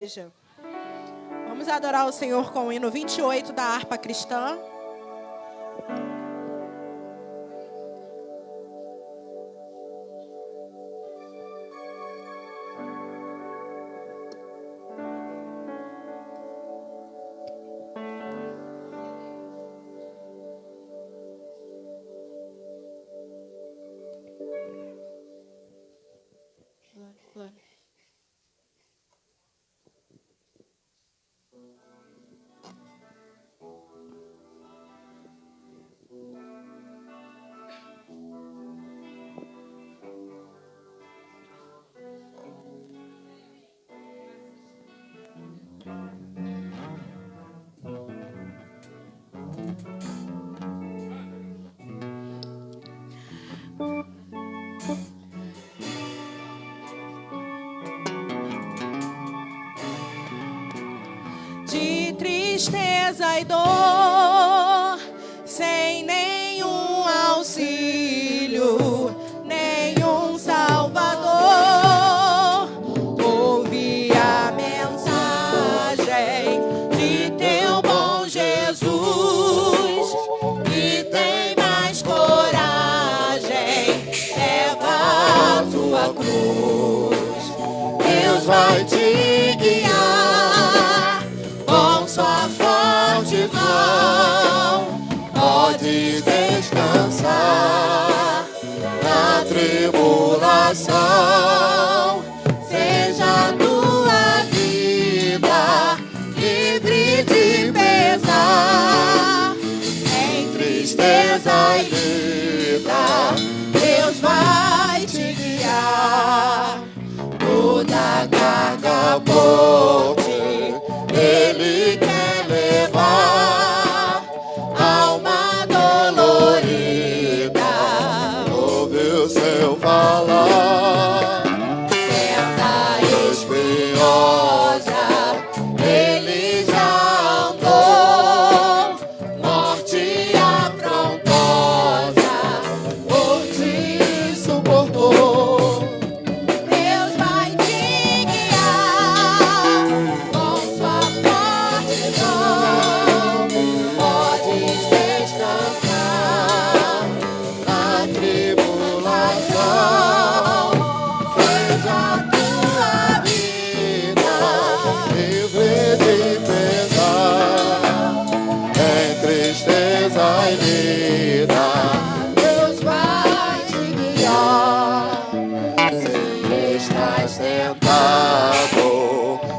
igreja. Vamos adorar o Senhor com o hino 28 da harpa cristã. De tristeza e dor, sem nenhum auxílio, nenhum salvador, ouvi a mensagem de teu bom Jesus, e tem mais coragem, leva a tua cruz, Deus vai te guiar. Com sua forte mão, pode descansar na tribulação. Seja a tua vida livre de pesar. Em tristeza e vida, Deus vai te guiar. Toda carga por Ele quer levar, alma dolorida, ouve o seu falar. Senda espinhosa, ele já andou, morte afrontosa, por ti suportou. Deus vai te guiar com sua forte mão, podes descansar na tribulação. Seja a tua vida livre de pesar, em tristeza e vida, Deus vai te guiar. Se estás tentado,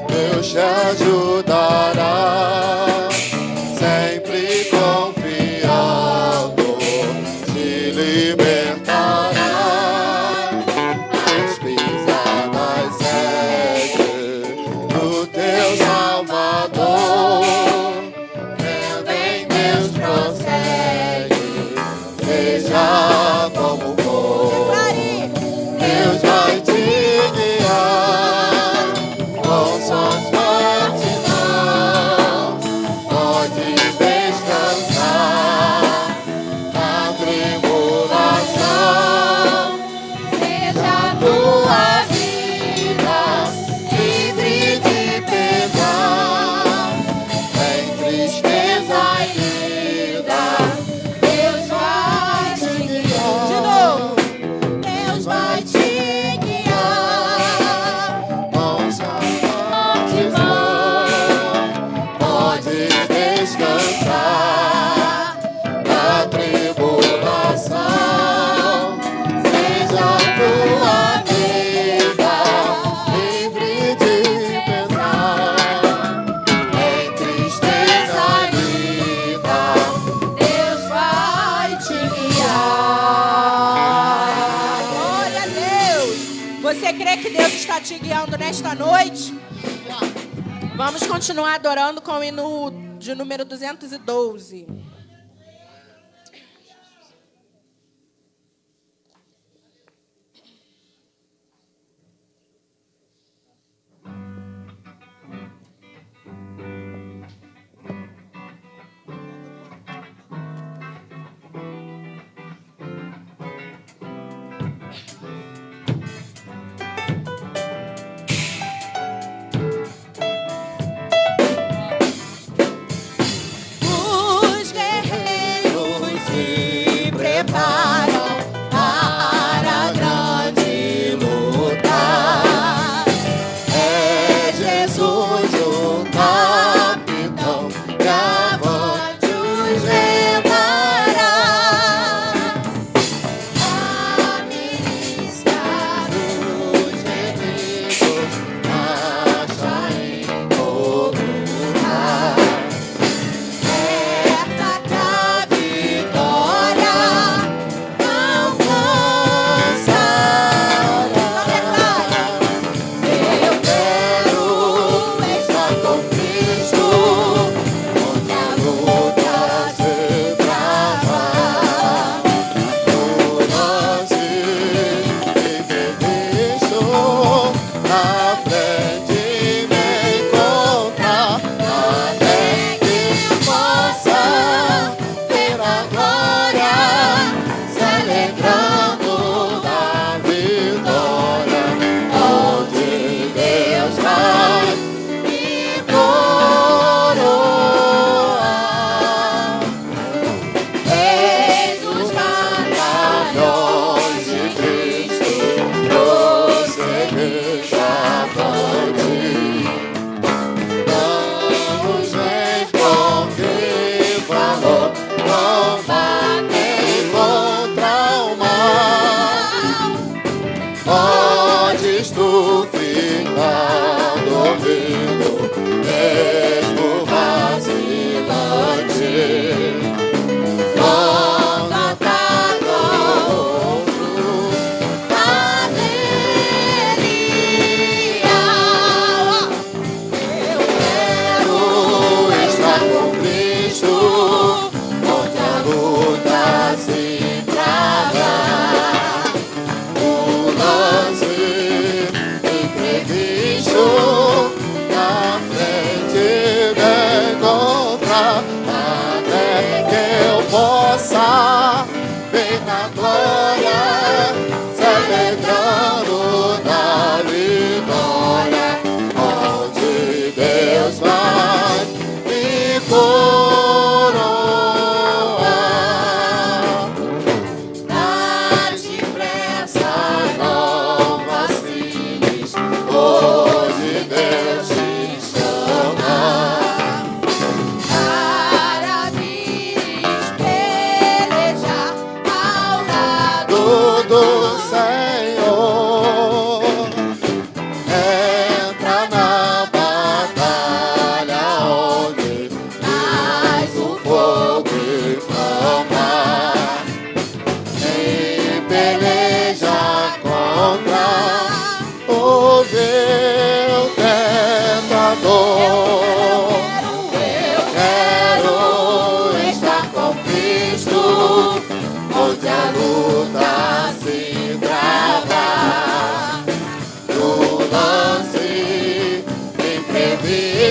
Deus te ajudará, sempre confiando, te libertará. As pisadas segue do teu Salvador, crendo em Deus prossegue, seja como for. Deus vai te guiar com suas fortes mãos, pode descansar na tribulação. Seja a tua vida livre de pesar, em tristeza e vida, Deus vai te guiar. De novo. Deus vai te guiar com sua forte mão, pode descansar na tribulação. Seja a tua vida livre de pesar, em tristeza e vida, Deus vai te guiar. Glória a Deus! Você crê que Deus está te guiando nesta noite? Vamos continuar adorando com o hino de número 212.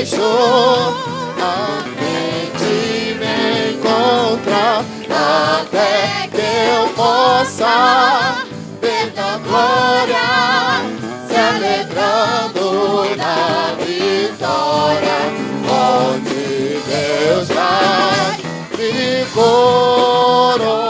Cristo, a fim de me encontrar, até que eu possa ver na glória, se alegrando na vitória, onde Deus vai me coroar.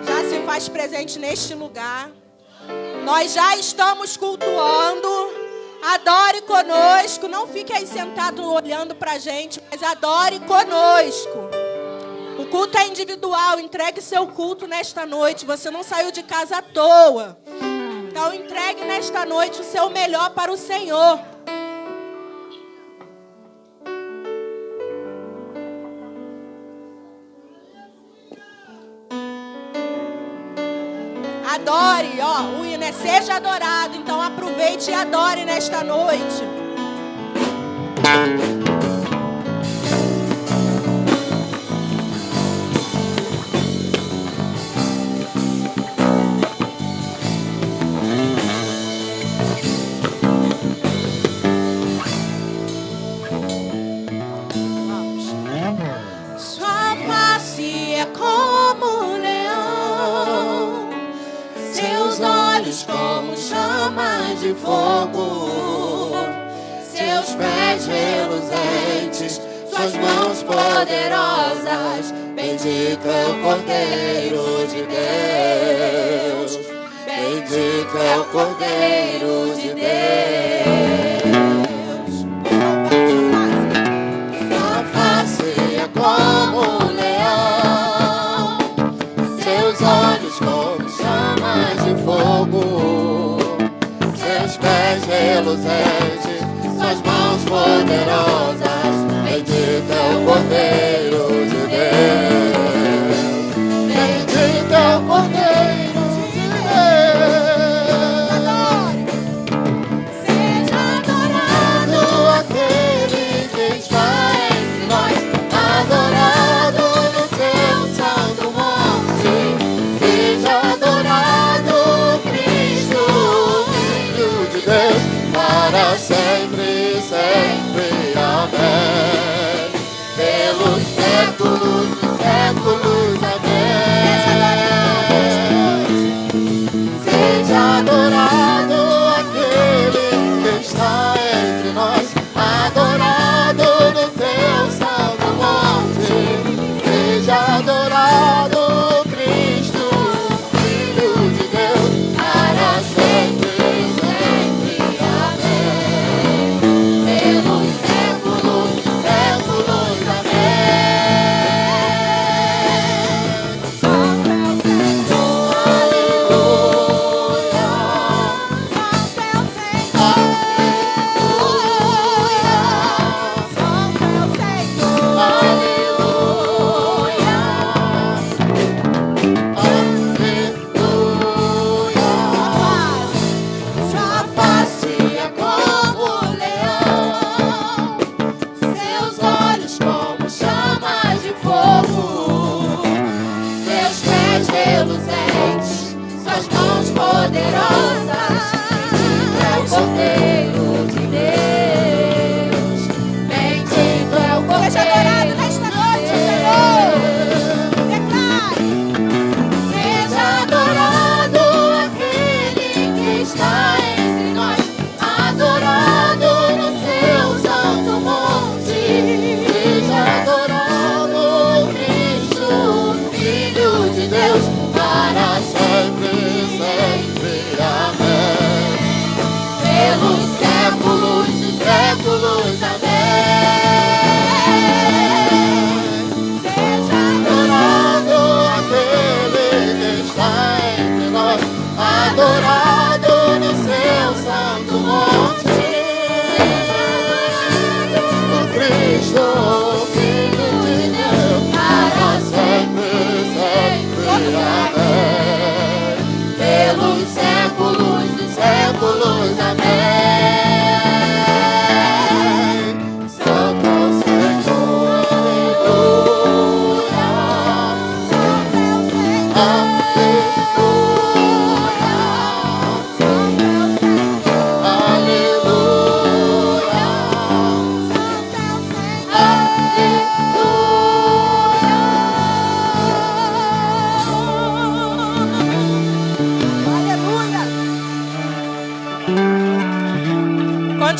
Já se faz presente neste lugar. Nós já estamos cultuando. Adore conosco. Não fique aí sentado olhando pra gente, mas adore conosco. O culto é individual. Entregue seu culto nesta noite. Você não saiu de casa à toa. Então entregue nesta noite o seu melhor para o Senhor. Adore, ó, o hino é seja adorado. Então aproveite e adore nesta noite. Sua face é como um leão, seus olhos como chamas de fogo, seus pés reluzentes, suas mãos poderosas. Bendito é o Cordeiro de Deus, bendito é o Cordeiro de Deus. Sua face é como um leão, seus olhos como chamas de fogo, seus pés reluzentes, suas mãos poderosas. Bendito é o Cordeiro de Deus, bendito é o Cordeiro de Deus. Adore, seja adorado aquele que está entre nós, adorado no seu santo monte. Seja adorado Cristo, Filho de Deus, para sempre, sempre. Amém. Pelos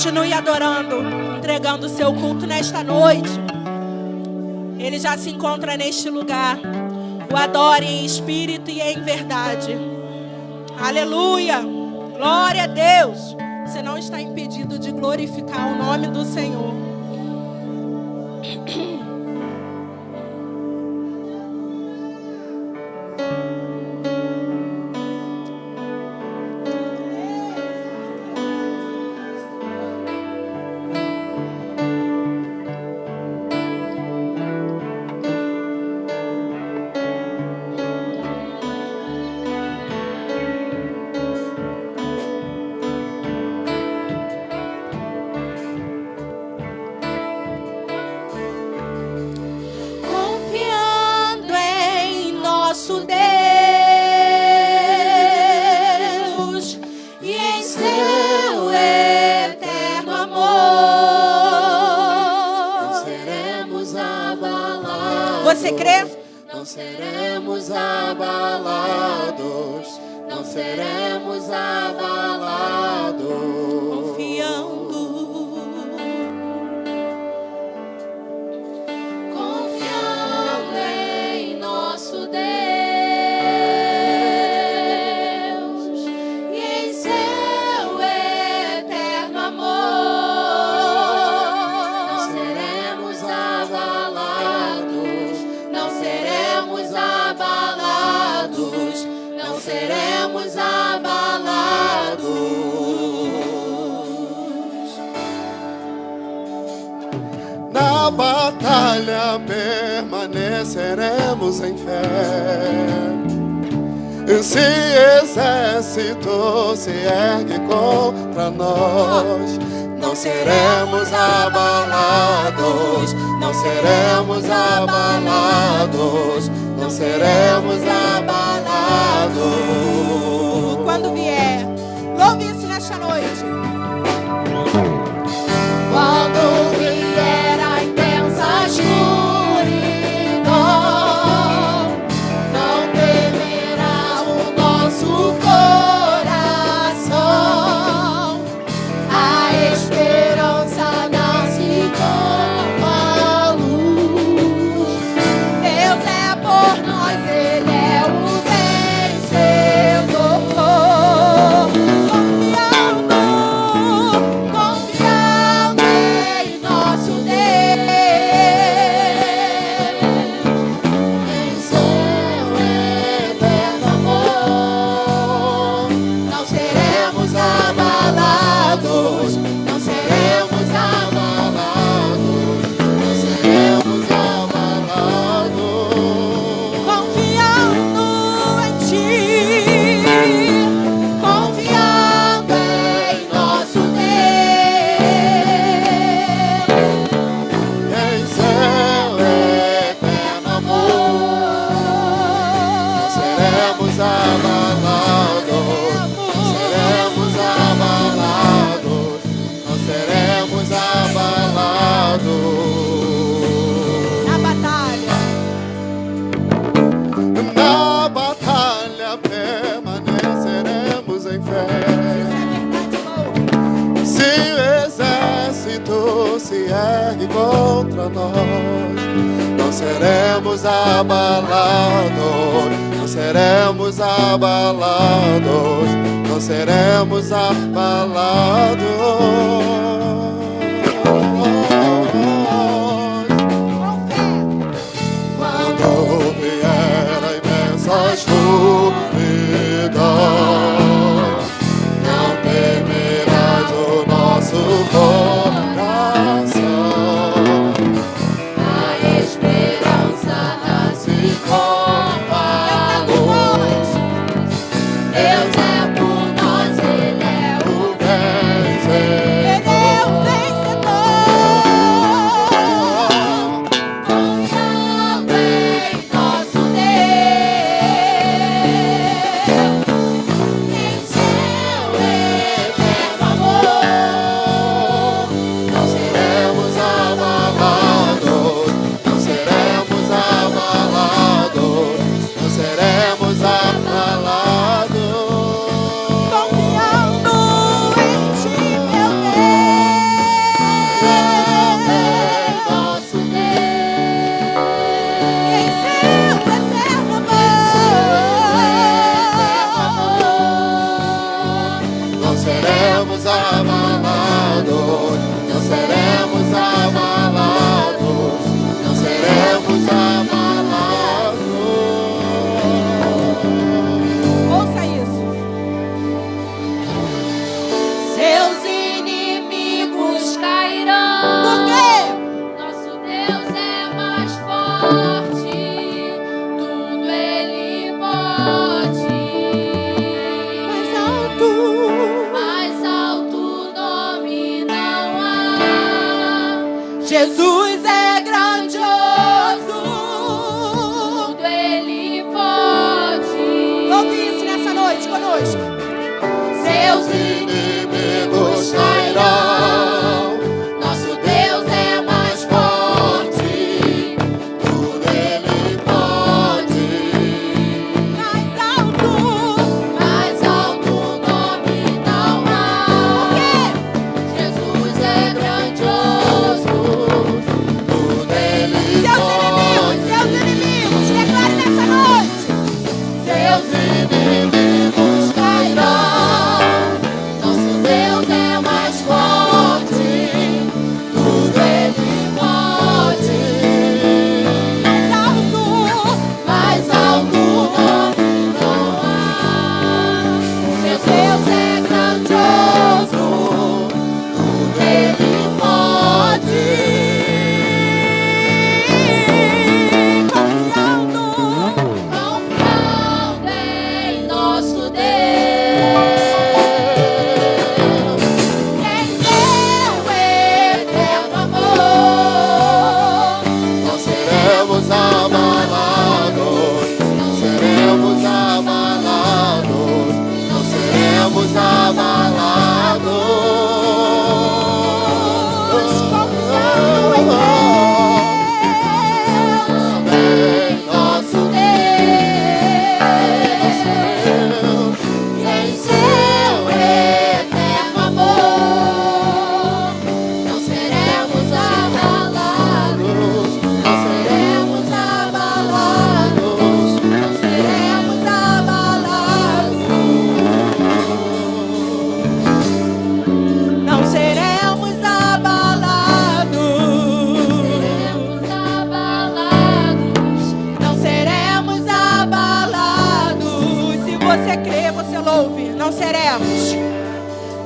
Continue adorando, entregando o seu culto nesta noite. Ele já se encontra neste lugar. O adore em espírito e em verdade. Aleluia! Glória a Deus! Você não está impedido de glorificar o nome do Senhor. Você crê? Não seremos abalados, não seremos abalados. Confiando em nosso Deus e em seu eterno amor. Não seremos abalados, não seremos abalados, não seremos abalados. Na batalha permaneceremos em fé. Se exército se ergue contra nós, não seremos abalados, não seremos abalados, não seremos abalados. Quando vier, louve isso nesta noite. Quando vier a intensa escuridão, não temerá o nosso coração. A esperança nasce como a luz. Deus é por nós, Ele é o vencedor. Confiando em nosso Deus, em seu eterno amor. Não seremos abalados, não seremos abalados, Não seremos abalados. Confiando em Ti, confiando em nosso Deus, Em seu eterno amor, não seremos abalados, não seremos abalados, não seremos abalados. na batalha. Na batalha permaneceremos em fé. Isso é verdade, louco. Se o exército se ergue contra nós, não seremos abalados, não seremos abalados, não seremos abalados. Com fé. Quando vier a imensa escuridão, não temerás o nosso coração. a esperança nasce como a luz. Deus é por nós, Ele é o O vencedor. Ele é o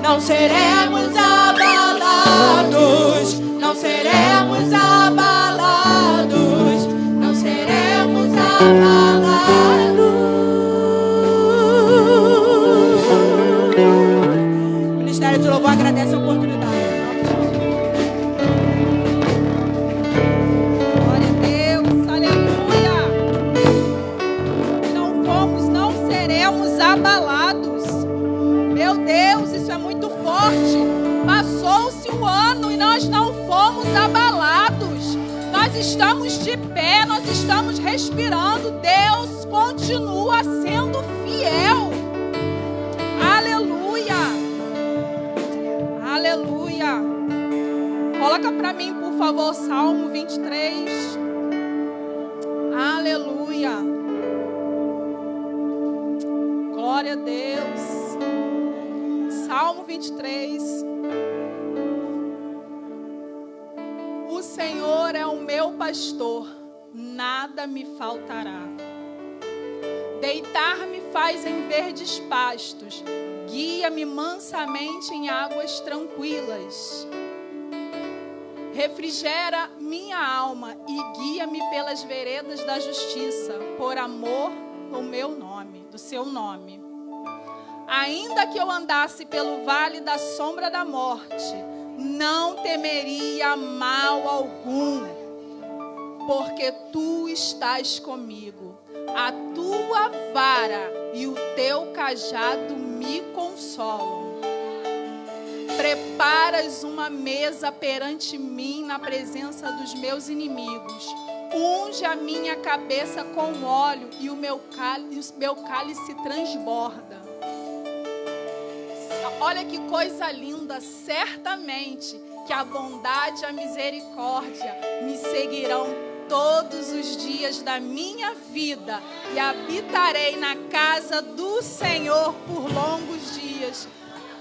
Não seremos abalados, não seremos abalados, não seremos abalados. O Ministério de Louvor agradece a oportunidade. Glória a Deus, aleluia. Não seremos abalados. Meu Deus, isso é muito forte. Passou-se um ano e nós não fomos abalados. Nós estamos de pé, nós estamos respirando. Deus continua sendo fiel. Aleluia. Aleluia. Coloca para mim, por favor, Salmo 23. Aleluia. Glória a Deus. Salmo 23. O Senhor é o meu pastor, nada me faltará. Deitar-me faz em verdes pastos, guia-me mansamente em águas tranquilas. Refrigera minha alma e guia-me pelas veredas da justiça, por amor do meu nome, do seu nome. Ainda que eu andasse pelo vale da sombra da morte, não temeria mal algum, porque tu estás comigo. A tua vara e o teu cajado me consolam. Preparas uma mesa perante mim na presença dos meus inimigos. Unge a minha cabeça com óleo e o meu cálice transborda. Olha que coisa linda. Certamente que a bondade e a misericórdia me seguirão todos os dias da minha vida e habitarei na casa do Senhor por longos dias.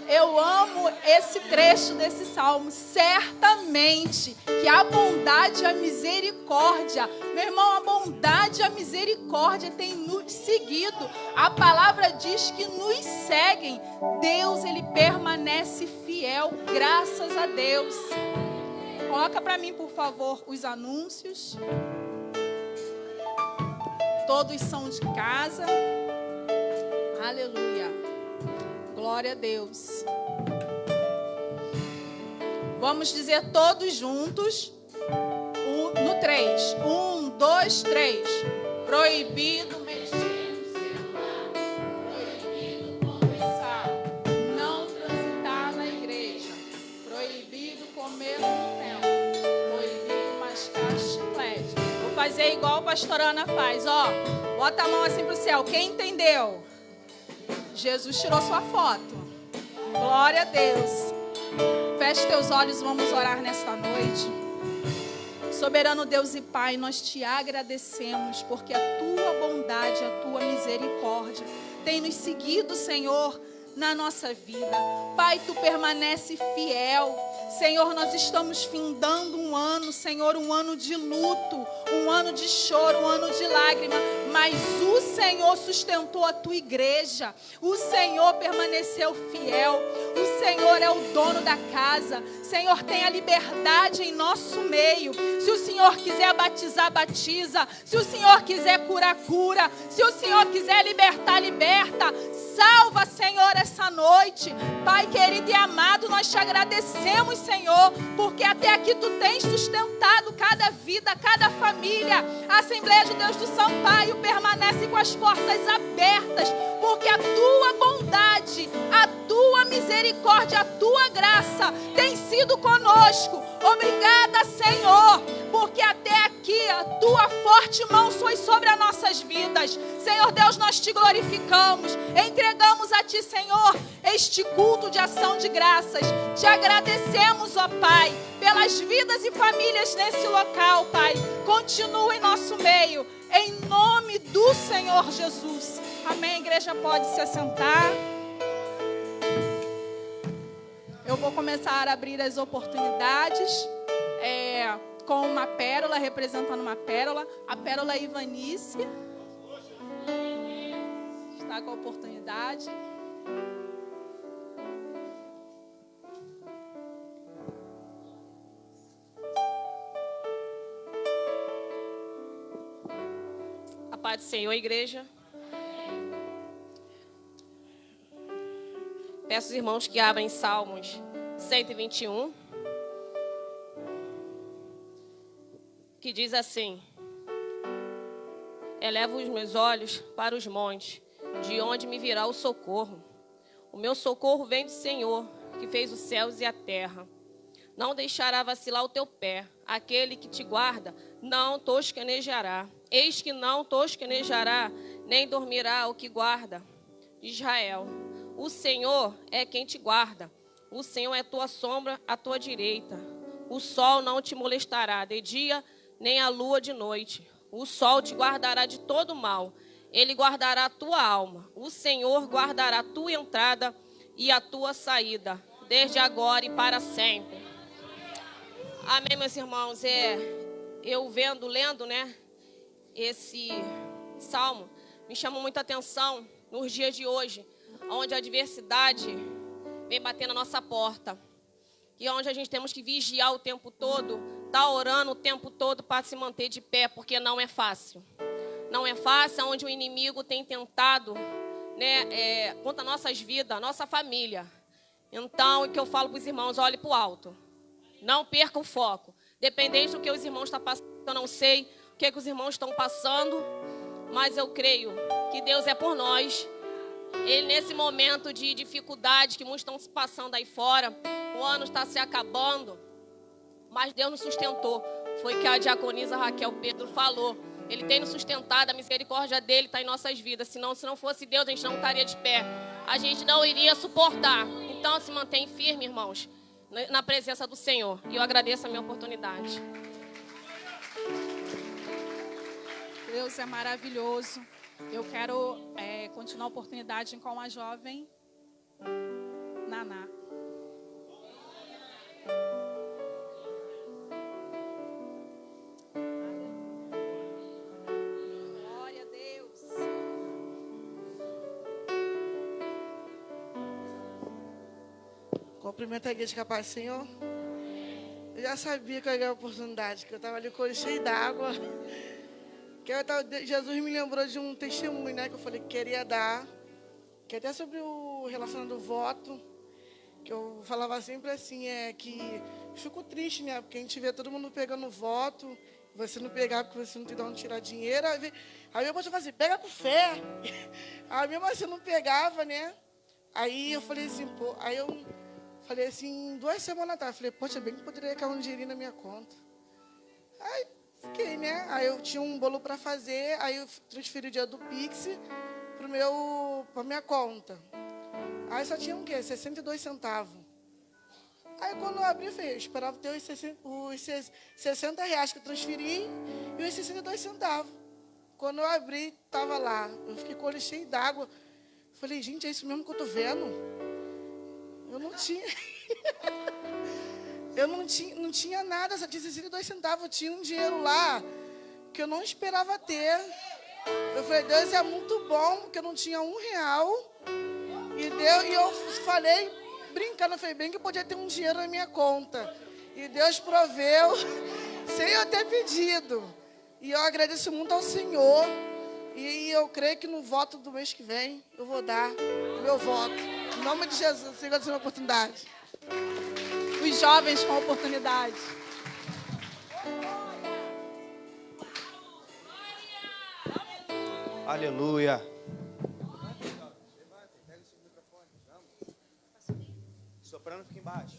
Eu amo esse trecho desse salmo. Certamente que a bondade e a misericórdia, meu irmão, a bondade e a misericórdia tem nos seguido. A palavra diz que nos seguem. Deus, ele permanece fiel, graças a Deus. Coloca para mim, por favor, os anúncios. Todos são de casa. Aleluia. Glória a Deus. Vamos dizer todos juntos. No 3. 1, 2, 3. Proibido mexer no celular. Proibido conversar. Não transitar na igreja. Proibido comer no templo. Proibido mascar chiclete. Vou fazer igual a pastora Ana faz, ó. Bota a mão assim pro céu. Quem entendeu? Jesus tirou sua foto. Glória a Deus. Feche teus olhos, vamos orar nesta noite. Soberano Deus e Pai, nós te agradecemos porque a tua bondade, a tua misericórdia tem nos seguido, Senhor, na nossa vida. Pai, tu permanece fiel. Senhor, nós estamos findando um ano, Senhor, um ano de luto, um ano de choro, um ano de lágrima, mas o Senhor sustentou a tua igreja, o Senhor permaneceu fiel, o Senhor é o dono da casa. Senhor, tenha liberdade em nosso meio. Se o Senhor quiser batizar, batiza. Se o Senhor quiser curar, cura. Se o Senhor quiser libertar, liberta. Salva, Senhor, essa noite. Pai querido e amado, nós te agradecemos, Senhor, porque até aqui tu tens sustentado cada vida, cada família. A Assembleia de Deus do Sampaio permanece com as portas abertas, porque a tua bondade, a tua misericórdia, a tua graça tem sido conosco. Obrigada, Senhor, porque até aqui a tua forte mão foi sobre as nossas vidas. Senhor Deus, nós te glorificamos, entregamos a ti, Senhor, este culto de ação de graças. Te agradecemos, ó Pai, pelas vidas e famílias nesse local, Pai. Continua em nosso meio, em nome do Senhor Jesus. Amém. A igreja pode se assentar. Eu vou começar a abrir as oportunidades com uma pérola, representando uma pérola. A pérola Ivanice está com a oportunidade. paz do Senhor, igreja. Peço aos irmãos que abrem Salmos 121, que diz assim: elevo os meus olhos para os montes, de onde me virá o socorro. O meu socorro vem do Senhor, que fez os céus e a terra. Não deixará vacilar o teu pé. Aquele que te guarda não tosquenejará. Eis que não tosquenejará, nem dormirá o que guarda Israel. O Senhor é quem te guarda. O Senhor é tua sombra à tua direita. O sol não te molestará de dia, nem a lua de noite. O sol te guardará de todo mal. Ele guardará a tua alma. O Senhor guardará a tua entrada e a tua saída, desde agora e para sempre. Amém, meus irmãos. Eu lendo, né, esse salmo, me chamou muita atenção nos dias de hoje, onde a adversidade vem bater na nossa porta. E onde a gente temos que vigiar o tempo todo, tá orando o tempo todo para se manter de pé, porque não é fácil. Não é fácil, onde o inimigo tem tentado, né, contra nossas vidas, nossa família. Então, o que eu falo para os irmãos, olhe para o alto. Não perca o foco. Dependente do que os irmãos estão passando, eu não sei o que os irmãos estão passando, mas eu creio que Deus é por nós. Ele, nesse momento de dificuldade que muitos estão se passando aí fora, o ano está se acabando, mas Deus nos sustentou. Foi o que a diaconisa Raquel Pedro falou. Ele tem nos sustentado, a misericórdia dele está em nossas vidas. Senão, se não fosse Deus, a gente não estaria de pé. A gente não iria suportar. Então, se mantém firme, irmãos, na presença do Senhor. E eu agradeço a minha oportunidade. Deus é maravilhoso. Eu quero continuar a oportunidade com a jovem Naná. Glória a Deus. Cumprimento a igreja, capaz, Senhor. Eu já sabia que eu ia ganhar a oportunidade, que eu estava ali com o olho cheio d'água. Jesus me lembrou de um testemunho, né, que eu falei que queria dar, que até sobre o relacionado ao voto, que eu falava sempre assim, que eu fico triste, né, porque a gente vê todo mundo pegando voto, você não pegar porque você não tem de onde tirar dinheiro, aí meu pastor fala assim, pega com fé, aí mesmo assim eu não pegava, né, aí eu falei assim, falei assim, 2 semanas atrás, falei, poxa, bem que poderia cair um dinheirinho na minha conta. Aí fiquei, né? Aí eu tinha um bolo para fazer, aí eu transferi o dia do Pix para minha conta. Aí só tinha 62 centavos. Aí quando eu abri, eu esperava ter os 60 reais que eu transferi e os 62 centavos. Quando eu abri, estava lá. Eu fiquei com o olho cheio d'água. Falei, gente, é isso mesmo que eu estou vendo? Eu não tinha... não tinha nada, só tinha 62 centavos. Eu tinha um dinheiro lá que eu não esperava ter. Eu falei, Deus é muito bom, porque eu não tinha R$1. E eu falei, brincando, eu falei, bem que eu podia ter um dinheiro na minha conta. E Deus proveu, sem eu ter pedido. E eu agradeço muito ao Senhor. E eu creio que no voto do mês que vem, eu vou dar o meu voto. Em nome de Jesus, Senhor, dando uma oportunidade. Os jovens com oportunidade. Aleluia. Soprando fica embaixo.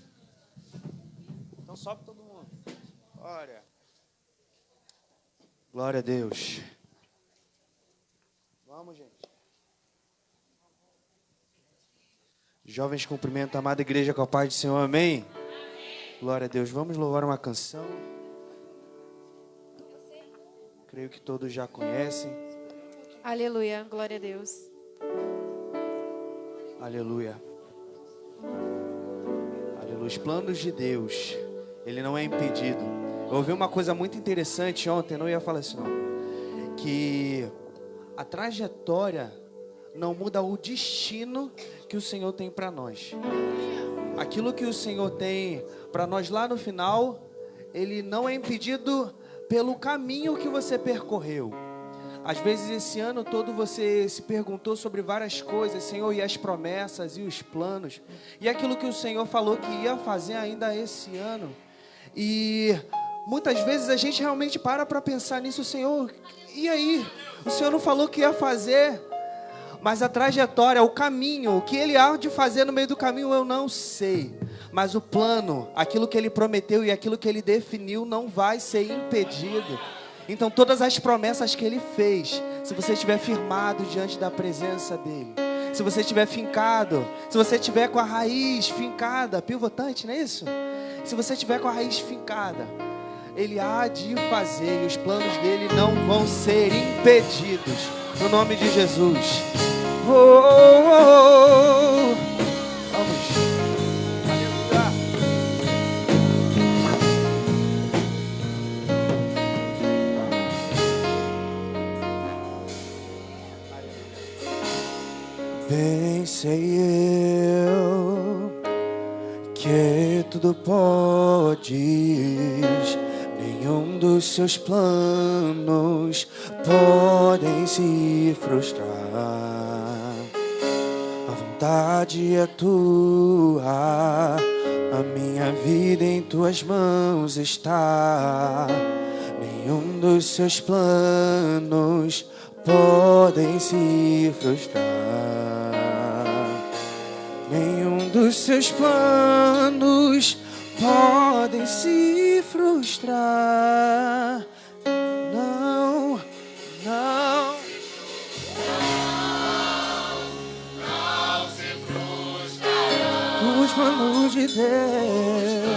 Então sobe todo mundo. Glória. Glória a Deus. Vamos, gente. Jovens, cumprimento a amada igreja com a paz do Senhor, amém? Glória a Deus. Vamos louvar uma canção. Creio que todos já conhecem. Aleluia, glória a Deus. Aleluia. Aleluia. Os planos de Deus, Ele não é impedido. Eu ouvi uma coisa muito interessante ontem, não ia falar isso não. Que a trajetória não muda o destino que o Senhor tem para nós. Aquilo que o Senhor tem para nós lá no final, Ele não é impedido pelo caminho que você percorreu. Às vezes esse ano todo você se perguntou sobre várias coisas, Senhor, e as promessas e os planos, e aquilo que o Senhor falou que ia fazer ainda esse ano. E muitas vezes a gente realmente para pensar nisso, Senhor, e aí? O Senhor não falou que ia fazer, mas a trajetória, o caminho, o que Ele há de fazer no meio do caminho eu não sei. Mas o plano, aquilo que Ele prometeu e aquilo que Ele definiu não vai ser impedido. Então todas as promessas que Ele fez, se você estiver firmado diante da presença dEle, se você estiver fincado, se você estiver com a raiz fincada, pivotante, não é isso? Se você estiver com a raiz fincada, Ele há de fazer e os planos dEle não vão ser impedidos. No nome de Jesus. Oh, oh, oh. Vamos. Aleluia. Bem sei eu que tudo podes, nenhum dos seus planos podem se frustrar. A vontade é tua, a minha vida em tuas mãos está. Nenhum dos seus planos podem se frustrar. Nenhum dos seus planos podem se frustrar. Não, não. Não se frustrarão os planos de Deus.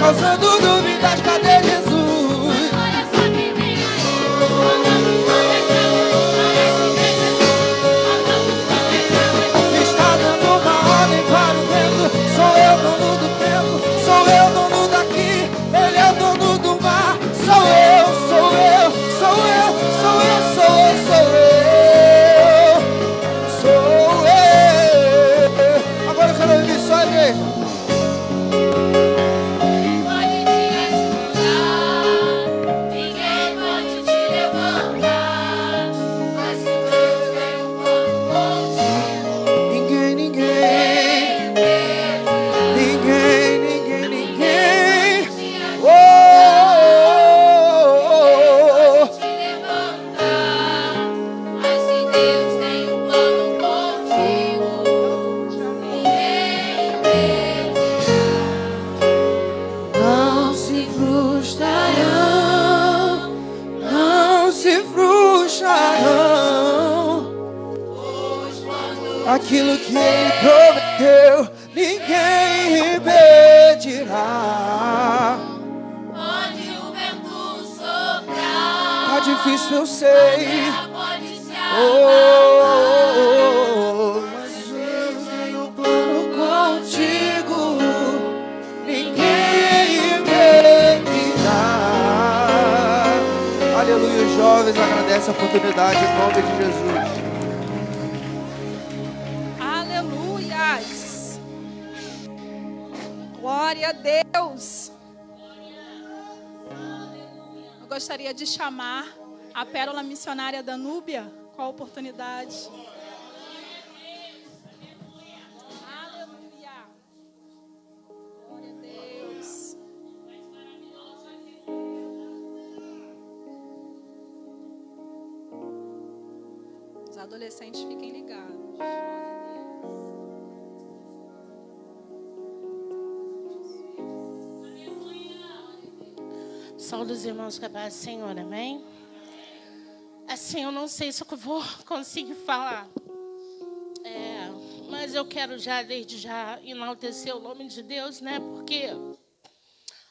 causando dúvidas, cadê Jesus? Está dando uma ordem para o vento. Sou eu dono do tempo, sou eu dono daqui. Ele é o dono do mar. Sou eu, sou eu, sou eu, sou eu, sou eu, sou eu, sou eu. Agora eu quero ouvir só a igreja. Aquilo que ele prometeu, ninguém impedirá. Pode o vento soprar, Tá difícil, eu sei. pode se Mas eu tenho um plano contigo, ninguém impedirá. Aleluia, os jovens agradecem a oportunidade em nome de Jesus. Aleluias. Glória a Deus. Eu gostaria de chamar a pérola missionária Danúbia. Qual a oportunidade? Aleluia. Glória a Deus. Os adolescentes fiquem ligados. Saúde os irmãos, que a paz do Senhor, amém? Assim, eu não sei se eu vou conseguir falar. Mas eu quero já, desde já, enaltecer o nome de Deus, né? Porque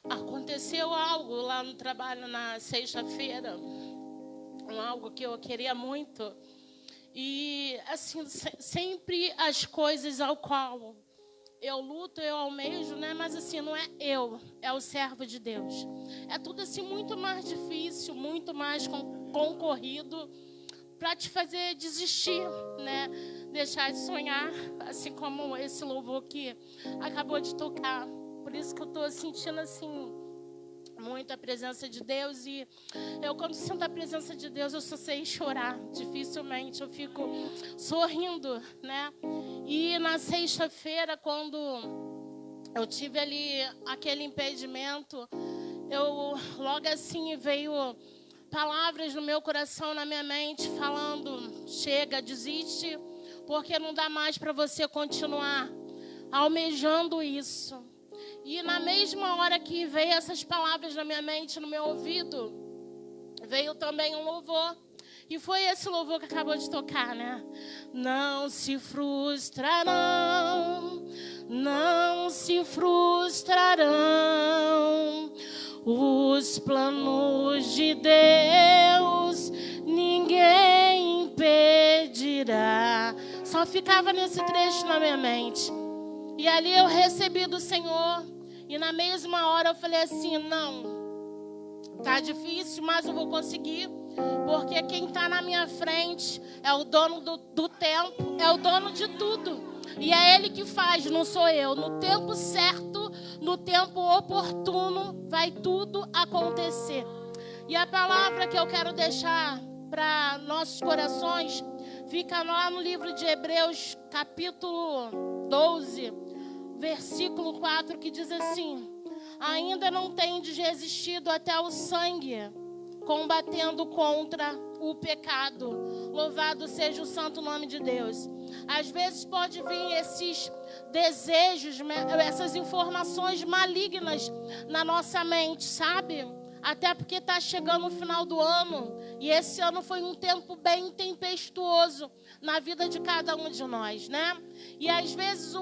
aconteceu algo lá no trabalho na sexta-feira. Algo que eu queria muito. E, assim, sempre as coisas ao qual eu luto, eu almejo, né? Mas assim, não é eu, é o servo de Deus. É tudo assim muito mais difícil, muito mais concorrido para te fazer desistir, né? Deixar de sonhar, assim como esse louvor que acabou de tocar. Por isso que eu estou sentindo assim muito a presença de Deus. E eu, quando sinto a presença de Deus, eu só sei chorar. Dificilmente eu fico sorrindo, né? E na sexta-feira, quando eu tive ali aquele impedimento, logo assim veio palavras no meu coração, na minha mente, falando: chega, desiste, porque não dá mais para você continuar almejando isso. E na mesma hora que veio essas palavras na minha mente, no meu ouvido, veio também um louvor. E foi esse louvor que acabou de tocar, né? Não se frustrarão, não se frustrarão os planos de Deus, ninguém impedirá. Só ficava nesse trecho na minha mente. E ali eu recebi do Senhor. E na mesma hora eu falei assim: não, tá difícil, mas eu vou conseguir. Porque quem está na minha frente é o dono do tempo, é o dono de tudo. E é Ele que faz, não sou eu. No tempo certo, no tempo oportuno, vai tudo acontecer. E a palavra que eu quero deixar para nossos corações fica lá no livro de Hebreus, capítulo 12, versículo 4, que diz assim: ainda não tendes resistido até o sangue, combatendo contra o pecado. Louvado seja o santo nome de Deus. Às vezes pode vir esses desejos, essas informações malignas na nossa mente, sabe? Até porque está chegando o final do ano. E esse ano foi um tempo bem tempestuoso na vida de cada um de nós, né? E às vezes,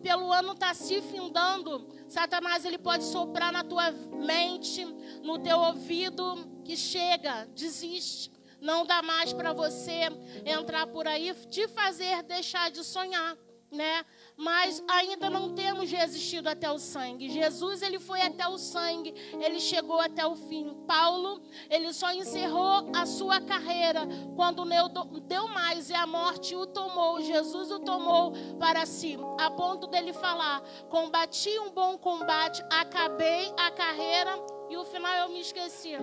pelo ano estar se findando, Satanás ele pode soprar na tua mente, no teu ouvido, que chega, desiste. Não dá mais para você entrar por aí, te fazer deixar de sonhar, né? Mas ainda não temos resistido até o sangue. Jesus, ele foi até o sangue, ele chegou até o fim. Paulo, ele só encerrou a sua carreira quando deu mais e a morte o tomou. Jesus o tomou para si, a ponto dele falar: combati um bom combate, acabei a carreira e o final eu me esqueci.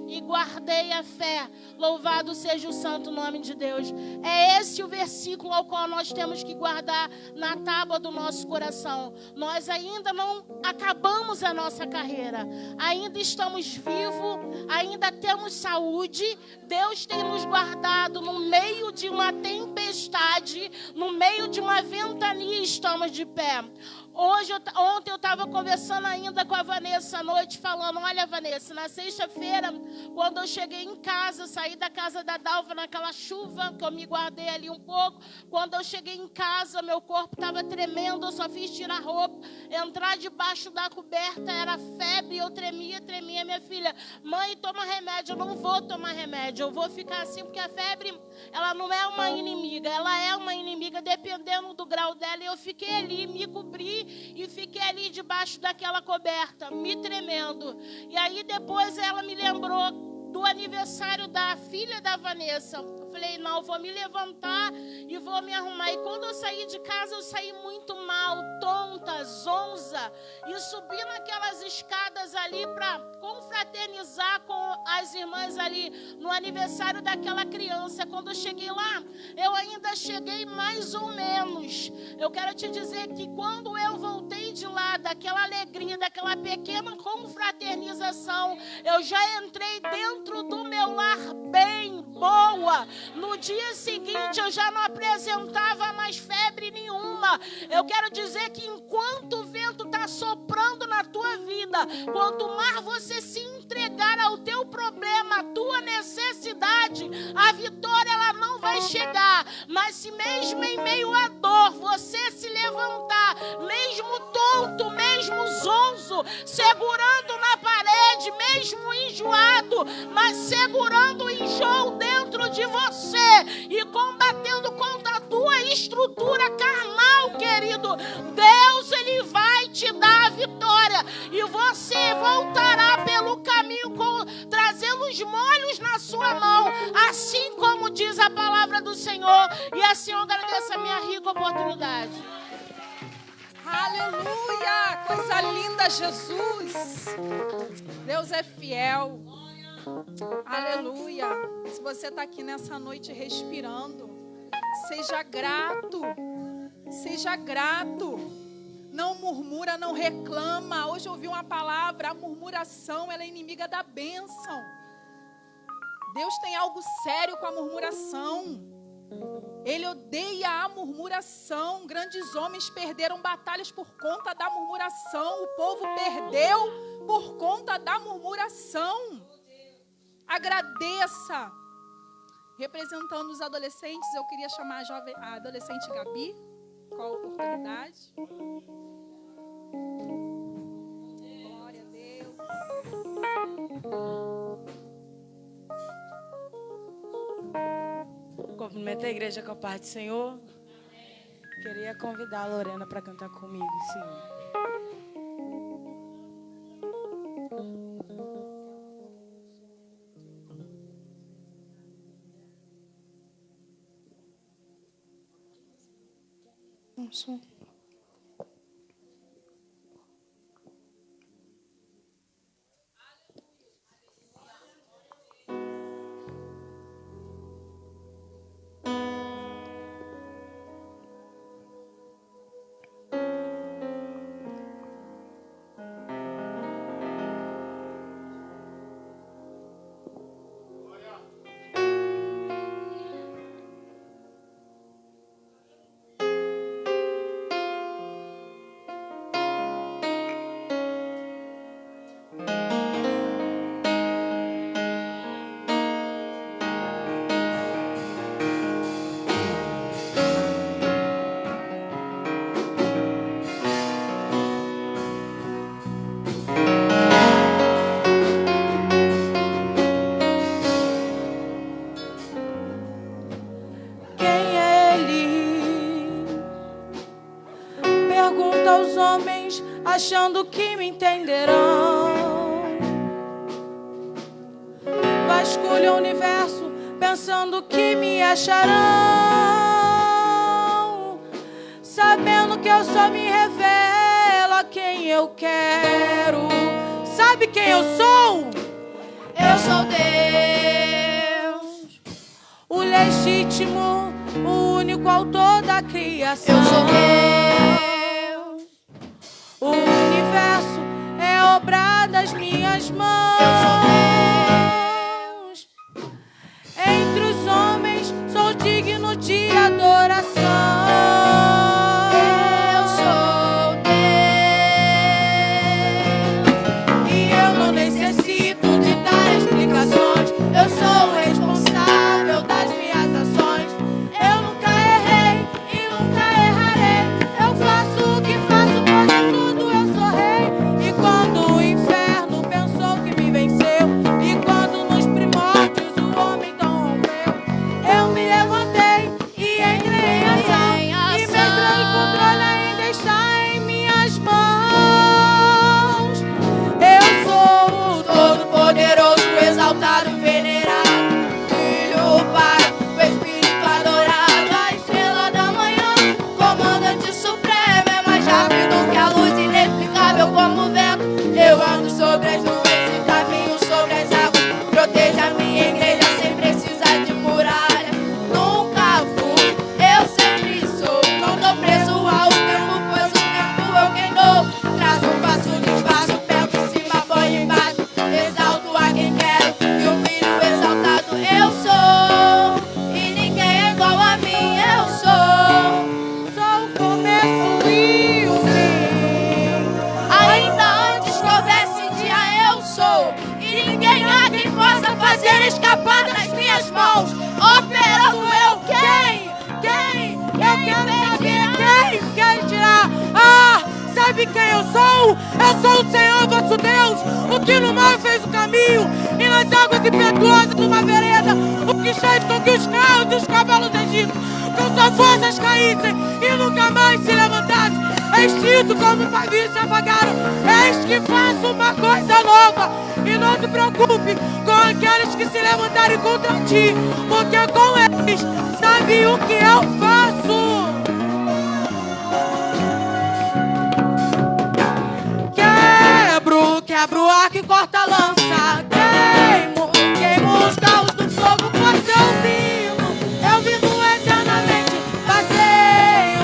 E guardei a fé. Louvado seja o santo nome de Deus. É esse o versículo ao qual nós temos que guardar na tábua do nosso coração. Nós ainda não acabamos a nossa carreira. Ainda estamos vivos. Ainda temos saúde. Deus tem nos guardado no meio de uma tempestade. No meio de uma ventania estamos de pé. Ontem eu estava conversando ainda com a Vanessa à noite, falando: olha, Vanessa, na sexta-feira, quando eu cheguei em casa, saí da casa da Dalva naquela chuva, que eu me guardei ali um pouco. Quando eu cheguei em casa, meu corpo estava tremendo, eu só fiz tirar a roupa, entrar debaixo da coberta, era febre, eu tremia. Minha filha: mãe, toma remédio. Eu não vou tomar remédio, eu vou ficar assim, porque a febre, ela não é uma inimiga, ela é uma inimiga dependendo do grau dela. E eu fiquei ali, me cobri e fiquei ali debaixo daquela coberta, me tremendo. E aí depois ela me lembrou do aniversário da filha da Vanessa. Eu falei: não, vou me levantar e vou me arrumar. E quando eu saí de casa, eu saí muito mal, tonta, zonza. E subi naquelas escadas ali para confraternizar com as irmãs ali no aniversário daquela criança. Quando eu cheguei lá, eu ainda cheguei mais ou menos. Eu quero te dizer que quando eu voltei de lá, daquela alegria, daquela pequena confraternização, eu já entrei dentro do meu lar bem boa. No dia seguinte eu já não apresentava mais febre nenhuma. Eu quero dizer que enquanto o vento está soprando na tua vida, quanto mais você se entregar ao teu problema, à tua necessidade, a vitória ela não vai chegar. Mas se mesmo em meio à dor você se levantar, mesmo tonto, mesmo zonzo, segurando na parede, mesmo enjoado, mas segurando o enjoo dentro de você e combatendo contra a tua estrutura carnal, querido, Deus ele vai te dar a vitória e você voltará pelo caminho trazendo os molhos na sua mão, assim como diz a palavra do Senhor. E assim eu agradeço a minha rica oportunidade. Aleluia! Coisa linda, Jesus! Deus é fiel. Aleluia! Se você está aqui nessa noite respirando, seja grato. Seja grato. Não murmura, não reclama. Hoje eu ouvi uma palavra: a murmuração, ela é inimiga da bênção. Deus tem algo sério com a murmuração. Ele odeia a murmuração. Grandes homens perderam batalhas por conta da murmuração. O povo perdeu por conta da murmuração. Agradeça. Representando os adolescentes, eu queria chamar a adolescente Gabi. Qual a oportunidade? Glória a Deus. Cumprimento a igreja com a paz do Senhor. Queria convidar a Lorena para cantar comigo, sim. olho o universo pensando que me acharão, sabendo que eu só me revelo a quem eu quero. Sabe quem eu sou? Eu sou Deus. O legítimo, o único autor da criação. Eu sou Deus. O universo é obra das minhas mãos. Eu sou Deus. Entre os homens sou digno de adoração. Eu sou Deus. E eu não necessito de dar explicações. Eu sou o responsável das minhas ações. Eu nunca errei e nunca errarei. Eu faço o que faço, pois em tudo eu sou rei. E quando o inferno pensou que me venceu, e quando nos primórdios o homem tão rompeu, eu me levantei e entrei em ação. E mesmo o controle ainda está em minhas mãos. Eu sou o Todo-Poderoso, exaltado, venerado, Filho, Pai, o Espírito adorado, a estrela da manhã, comandante supremo, é mais rápido que a luz, inexplicável como o vento. Eu ando sobre as nuvens e caminho sobre as águas. Proteja a minha igreja sem precisar de muralha. Nunca fui, eu sempre sou. Não tô preso ao tempo, pois o tempo eu quem dou. Traço, faço, desfaço, pego em cima, ponho embaixo. Exalto a quem quero e humilho o exaltado. Eu sou, e ninguém é igual a mim. Eu sou. Sou o começo e o fim. Ainda antes que houvesse dia, eu sou. E ninguém há quem possa fazer escapar das minhas mãos. Operando eu quem? Eu quero saber quem quer tirar. Ah, sabe quem eu sou? Eu sou o Senhor vosso Deus, o que no mar fez o caminho e nas águas impetuosas uma vereda, o que fez com que os carros e os cavalos egípcios com suas forças caíssem e nunca mais se levantassem, extinto como pavio se apagaram. Eis que faço uma coisa nova, e não te preocupe com aqueles que se levantarem contra ti, porque com eles sabe o que eu faço. Quebro o arco e corta a lança. Queimo os carros do fogo, pois eu vivo eternamente. Passeio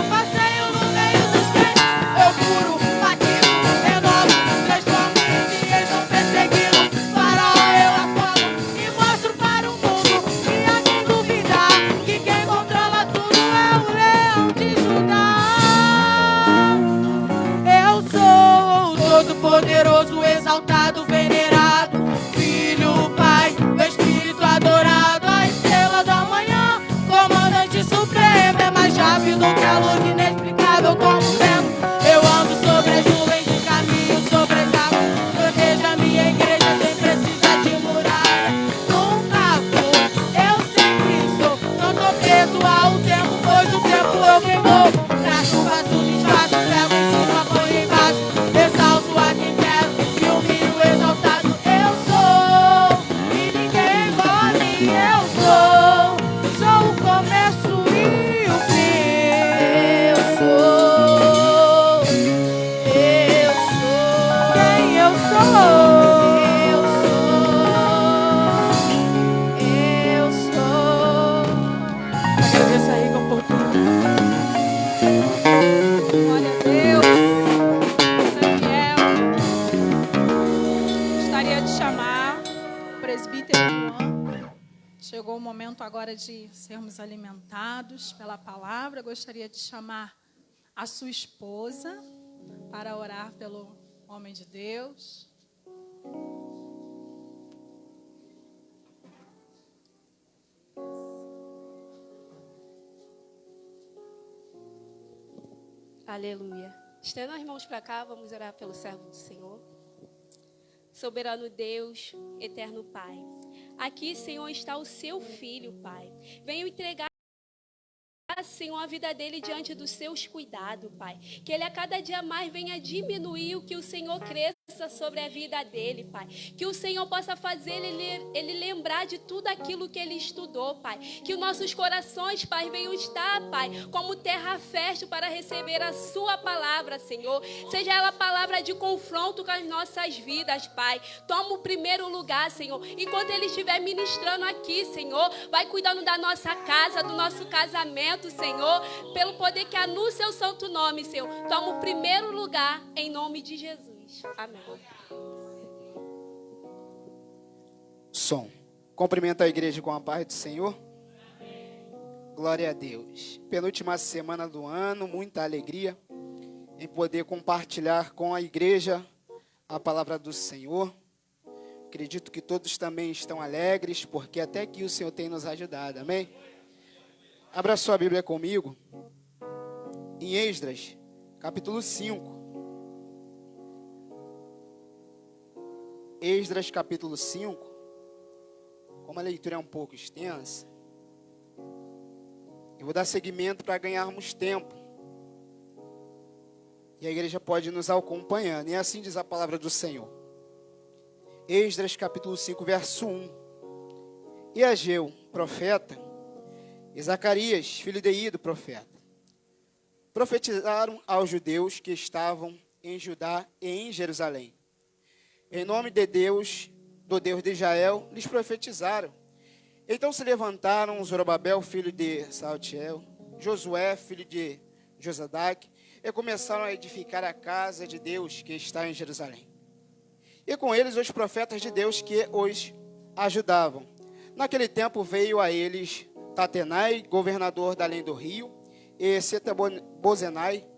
no meio dos crentes. Eu curo, batizo, Renovo, transformo, se eles não perseguiram. Faraó eu afogo e mostro para o mundo. E a quem duvidar que quem controla tudo é o leão de Judá. Eu sou o Todo-Poderoso, exaltado, venerado, Filho, Pai, o Espírito adorado, a estrela da manhã, comandante supremo, é mais rápido que a luz, inexplicável como o vento. Eu ando sobre as nuvens e caminho sobre as águas. Proteja a minha igreja sem precisar de muralha. Nunca fui, eu sempre sou. Não tô preso ao tempo, pois o tempo eu quem dou. Traço, faço, desfaço, pego em cima, ponho embaixo. Exalto a quem quero e humilho o exaltado. Eu sou, e ninguém é igual a mim. Eu sou o começo e o fim. eu sou. Quem eu sou? Eu sou. Agradeço aí com um pouquinho. Glória a Deus. Samuel. Gostaria de chamar o presbítero Juan. Chegou o momento agora de sermos alimentados pela palavra. Gostaria de chamar a sua esposa para orar pelo homem de Deus. Aleluia. Estenda as mãos para cá, vamos orar pelo servo do Senhor. Soberano Deus, eterno Pai. Aqui, Senhor, está o seu filho, Pai. Venho entregar, Senhor, a vida dele diante dos seus cuidados, Pai. Que ele a cada dia mais venha diminuir, o que o Senhor cresça desça sobre a vida dele, Pai. Que o Senhor possa fazer ele lembrar de tudo aquilo que ele estudou, Pai. Que os nossos corações, Pai, venham estar, Pai, como terra fértil para receber a sua palavra, Senhor. Seja ela palavra de confronto com as nossas vidas, Pai. Toma o primeiro lugar, Senhor. Enquanto ele estiver ministrando aqui, Senhor, vai cuidando da nossa casa, do nosso casamento, Senhor. Pelo poder que há no seu santo nome, Senhor. Toma o primeiro lugar, em nome de Jesus. Amém. Som. Cumprimento a igreja com a paz do Senhor. Glória a Deus. Penúltima semana do ano, muita alegria em poder compartilhar com a igreja a palavra do Senhor. Acredito que todos também estão alegres, porque até aqui o Senhor tem nos ajudado. Amém? Abra sua Bíblia comigo em Esdras, capítulo 5. Esdras, capítulo 5. Como a leitura é um pouco extensa, eu vou dar seguimento para ganharmos tempo. E a igreja pode nos acompanhando. E assim diz a palavra do Senhor. Esdras, capítulo 5, verso 1. E Ageu, profeta, e Zacarias, filho de Ido, profeta, profetizaram aos judeus que estavam em Judá e em Jerusalém. Em nome de Deus, do Deus de Israel, lhes profetizaram. Então se levantaram Zorobabel, filho de Saltiel, Josué, filho de Josadaque, e começaram a edificar a casa de Deus que está em Jerusalém. E com eles os profetas de Deus que os ajudavam. Naquele tempo veio a eles Tatenai, governador da além do rio, e Setabozenai,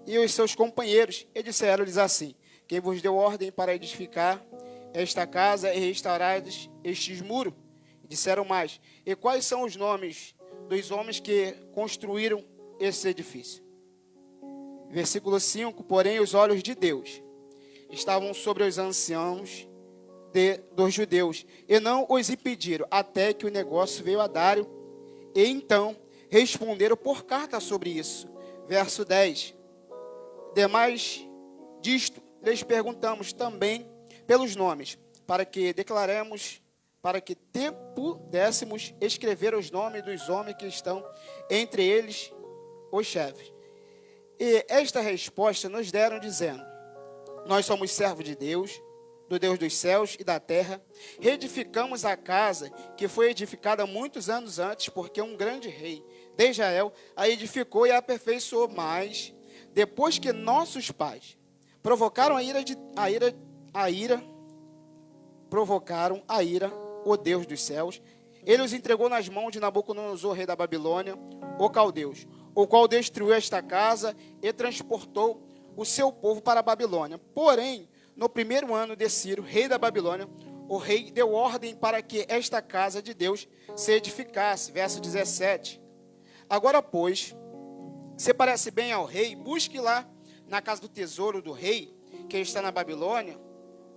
e os seus companheiros, e disseram-lhes assim: quem vos deu ordem para edificar esta casa e restaurar estes muros? E disseram mais: e quais são os nomes dos homens que construíram esse edifício? Versículo 5, porém os olhos de Deus estavam sobre os anciãos dos judeus, e não os impediram, até que o negócio veio a Dário, e então responderam por carta sobre isso. Verso 10, demais disto, lhes perguntamos também pelos nomes, para que declaremos, para que pudéssemos escrever os nomes dos homens que estão entre eles, os chefes. E esta resposta nos deram, dizendo: nós somos servos de Deus, do Deus dos céus e da terra, reedificamos a casa que foi edificada muitos anos antes, porque um grande rei de Israel a edificou e a aperfeiçoou, mas depois que nossos pais provocaram a ira, o Deus dos céus, ele os entregou nas mãos de Nabucodonosor, rei da Babilônia, o caldeus, o qual destruiu esta casa e transportou o seu povo para a Babilônia. Porém, no primeiro ano de Ciro, rei da Babilônia, o rei deu ordem para que esta casa de Deus se edificasse. Verso 17. Agora, pois, se parece bem ao rei, busque lá na casa do tesouro do rei, que está na Babilônia,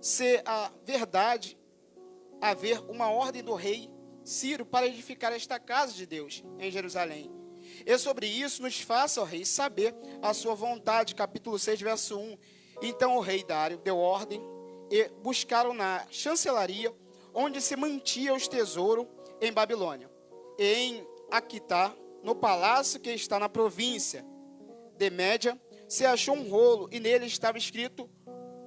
se a verdade haver uma ordem do rei Ciro para edificar esta casa de Deus em Jerusalém. E sobre isso nos faça, ó rei, saber a sua vontade. Capítulo 6, verso 1. Então o rei Dário deu ordem e buscaram na chancelaria, onde se mantinha os tesouros em Babilônia, e em Aquitá, no palácio que está na província de Média, se achou um rolo, e nele estava escrito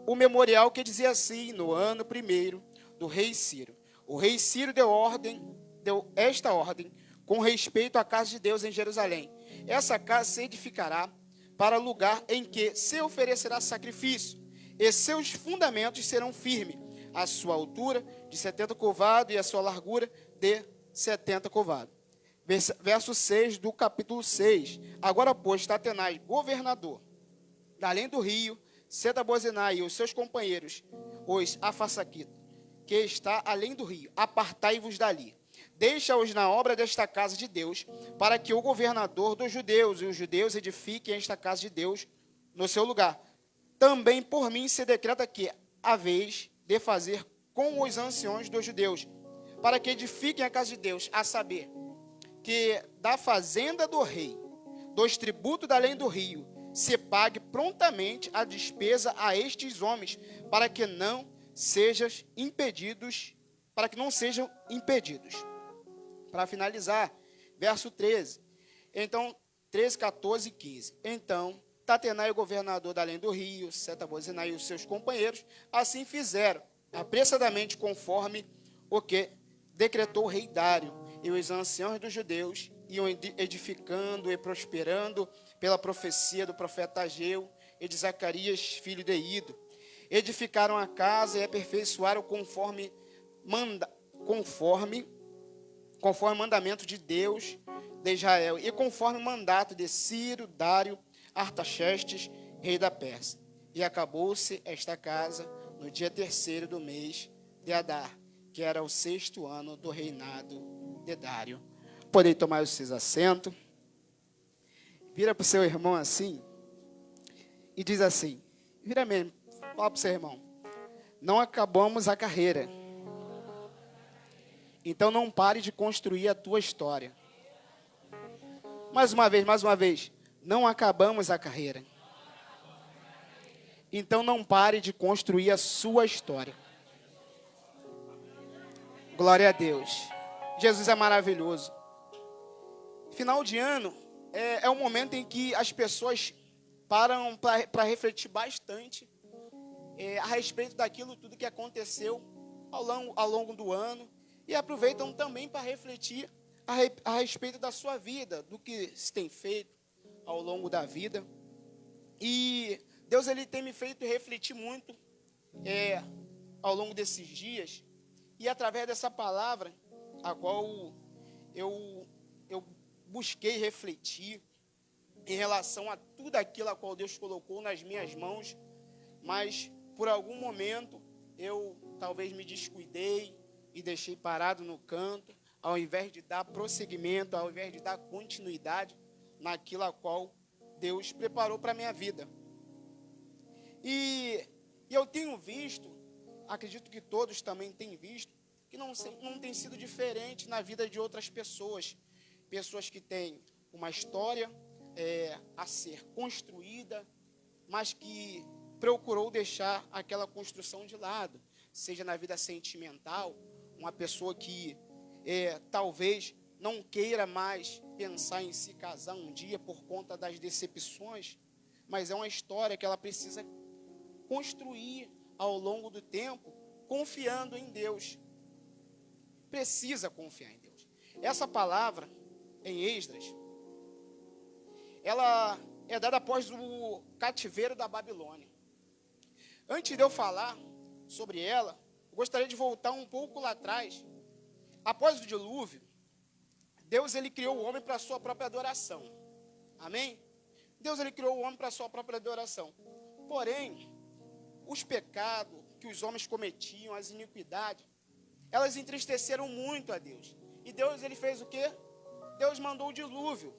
o memorial que dizia assim: no ano primeiro do rei Ciro. O rei Ciro deu esta ordem com respeito à casa de Deus em Jerusalém: essa casa se edificará para lugar em que se oferecerá sacrifício, e seus fundamentos serão firmes, a sua altura de 70 covados e a sua largura de 70 covados. Verso 6 do capítulo 6. Agora, pois, Tatenai, governador da além do rio, Setabozenai e os seus companheiros, os Afasaquitas, que está além do rio, apartai-vos dali. Deixa-os na obra desta casa de Deus, para que o governador dos judeus e os judeus edifiquem esta casa de Deus no seu lugar. Também por mim se decreta que haveis de fazer com os anciões dos judeus, para que edifiquem a casa de Deus, a saber, que da fazenda do rei, dos tributos da além do rio, se pague prontamente a despesa a estes homens, para que não sejam impedidos. Para finalizar, verso 13. Então, 13, 14 e 15. Então, Tatenai, o governador da além do rio, Seta-Bozenai e os seus companheiros, assim fizeram, apressadamente, conforme o que decretou o rei Dário. E os anciãos dos judeus iam edificando e prosperando pela profecia do profeta Ageu e de Zacarias, filho de Ido. Edificaram a casa e aperfeiçoaram conforme o mandamento de Deus de Israel, e conforme o mandato de Ciro, Dário, Artaxerxes, rei da Pérsia. E acabou-se esta casa no dia 3º do mês de Adar, que era o 6º ano do reinado de Dário. Podem tomar os seus assentos. Vira para o seu irmão assim e diz assim, vira mesmo, fala para o seu irmão, não acabamos a carreira, então não pare de construir a tua história. Mais uma vez, não acabamos a carreira, então não pare de construir a sua história. Glória a Deus. Jesus é maravilhoso. Final de ano é um momento em que as pessoas param para refletir bastante a respeito daquilo tudo que aconteceu ao longo do ano, e aproveitam também para refletir a respeito da sua vida, do que se tem feito ao longo da vida. E Deus ele tem me feito refletir muito ao longo desses dias, e através dessa palavra, a qual eu busquei refletir em relação a tudo aquilo a qual Deus colocou nas minhas mãos, mas por algum momento eu talvez me descuidei e deixei parado no canto, ao invés de dar prosseguimento, ao invés de dar continuidade naquilo a qual Deus preparou para a minha vida. E eu tenho visto, acredito que todos também têm visto, que não tem sido diferente na vida de outras pessoas. Pessoas que têm uma história a ser construída, mas que procurou deixar aquela construção de lado. Seja na vida sentimental, uma pessoa que talvez não queira mais pensar em se casar um dia por conta das decepções, mas é uma história que ela precisa construir ao longo do tempo, confiando em Deus. Precisa confiar em Deus. Essa palavra, em Esdras, ela é dada após o cativeiro da Babilônia. Antes de eu falar sobre ela, eu gostaria de voltar um pouco lá atrás. Após o dilúvio, Deus ele criou o homem para a sua própria adoração. Amém? Deus ele criou o homem para a sua própria adoração. Porém, os pecados que os homens cometiam, as iniquidades, elas entristeceram muito a Deus. E Deus ele fez o quê? Deus mandou o dilúvio.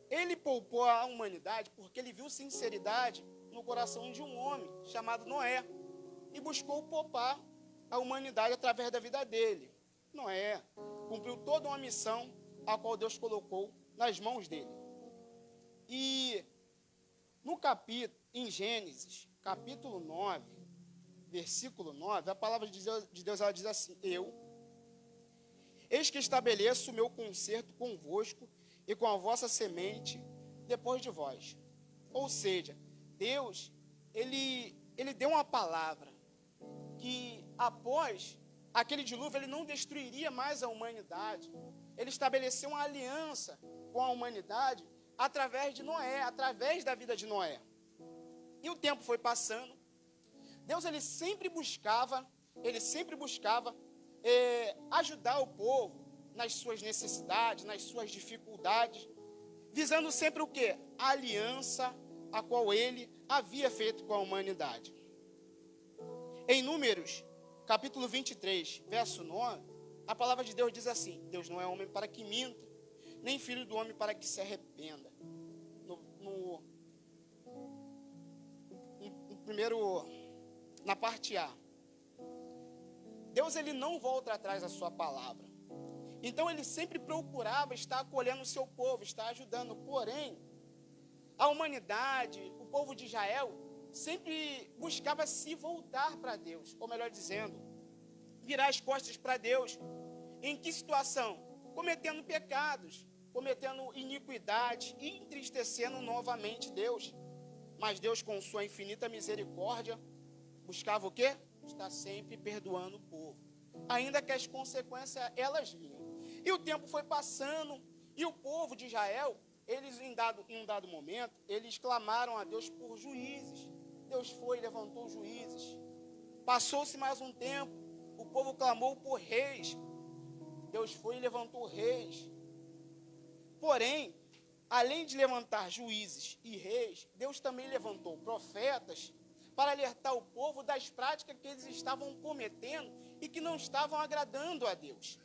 Ele poupou a humanidade porque ele viu sinceridade no coração de um homem chamado Noé e buscou poupar a humanidade através da vida dele. Noé cumpriu toda uma missão a qual Deus colocou nas mãos dele. E no em Gênesis, capítulo 9, versículo 9, a palavra de Deus ela diz assim: eis que estabeleço o meu concerto convosco e com a vossa semente depois de vós. Ou seja, Deus, ele deu uma palavra que após aquele dilúvio, ele não destruiria mais a humanidade. Ele estabeleceu uma aliança com a humanidade através de Noé, através da vida de Noé. E o tempo foi passando. Deus ele sempre buscava ajudar o povo nas suas necessidades, nas suas dificuldades, visando sempre o quê? A aliança a qual ele havia feito com a humanidade. Em Números, capítulo 23, verso 9, a palavra de Deus diz assim: Deus não é homem para que minta, nem filho do homem para que se arrependa. Na parte A, Deus ele não volta atrás da sua palavra. Então ele sempre procurava estar acolhendo o seu povo, estar ajudando. Porém, a humanidade, o povo de Israel, sempre buscava se voltar para Deus, ou melhor dizendo, virar as costas para Deus. Em que situação? Cometendo pecados, cometendo iniquidade e entristecendo novamente Deus. Mas Deus, com sua infinita misericórdia, buscava o quê? Estar sempre perdoando o povo, ainda que as consequências elas vinham. E o tempo foi passando, e o povo de Israel, eles em um dado momento, eles clamaram a Deus por juízes. Deus foi e levantou juízes. Passou-se mais um tempo, o povo clamou por reis. Deus foi e levantou reis. Porém, além de levantar juízes e reis, Deus também levantou profetas para alertar o povo das práticas que eles estavam cometendo e que não estavam agradando a Deus.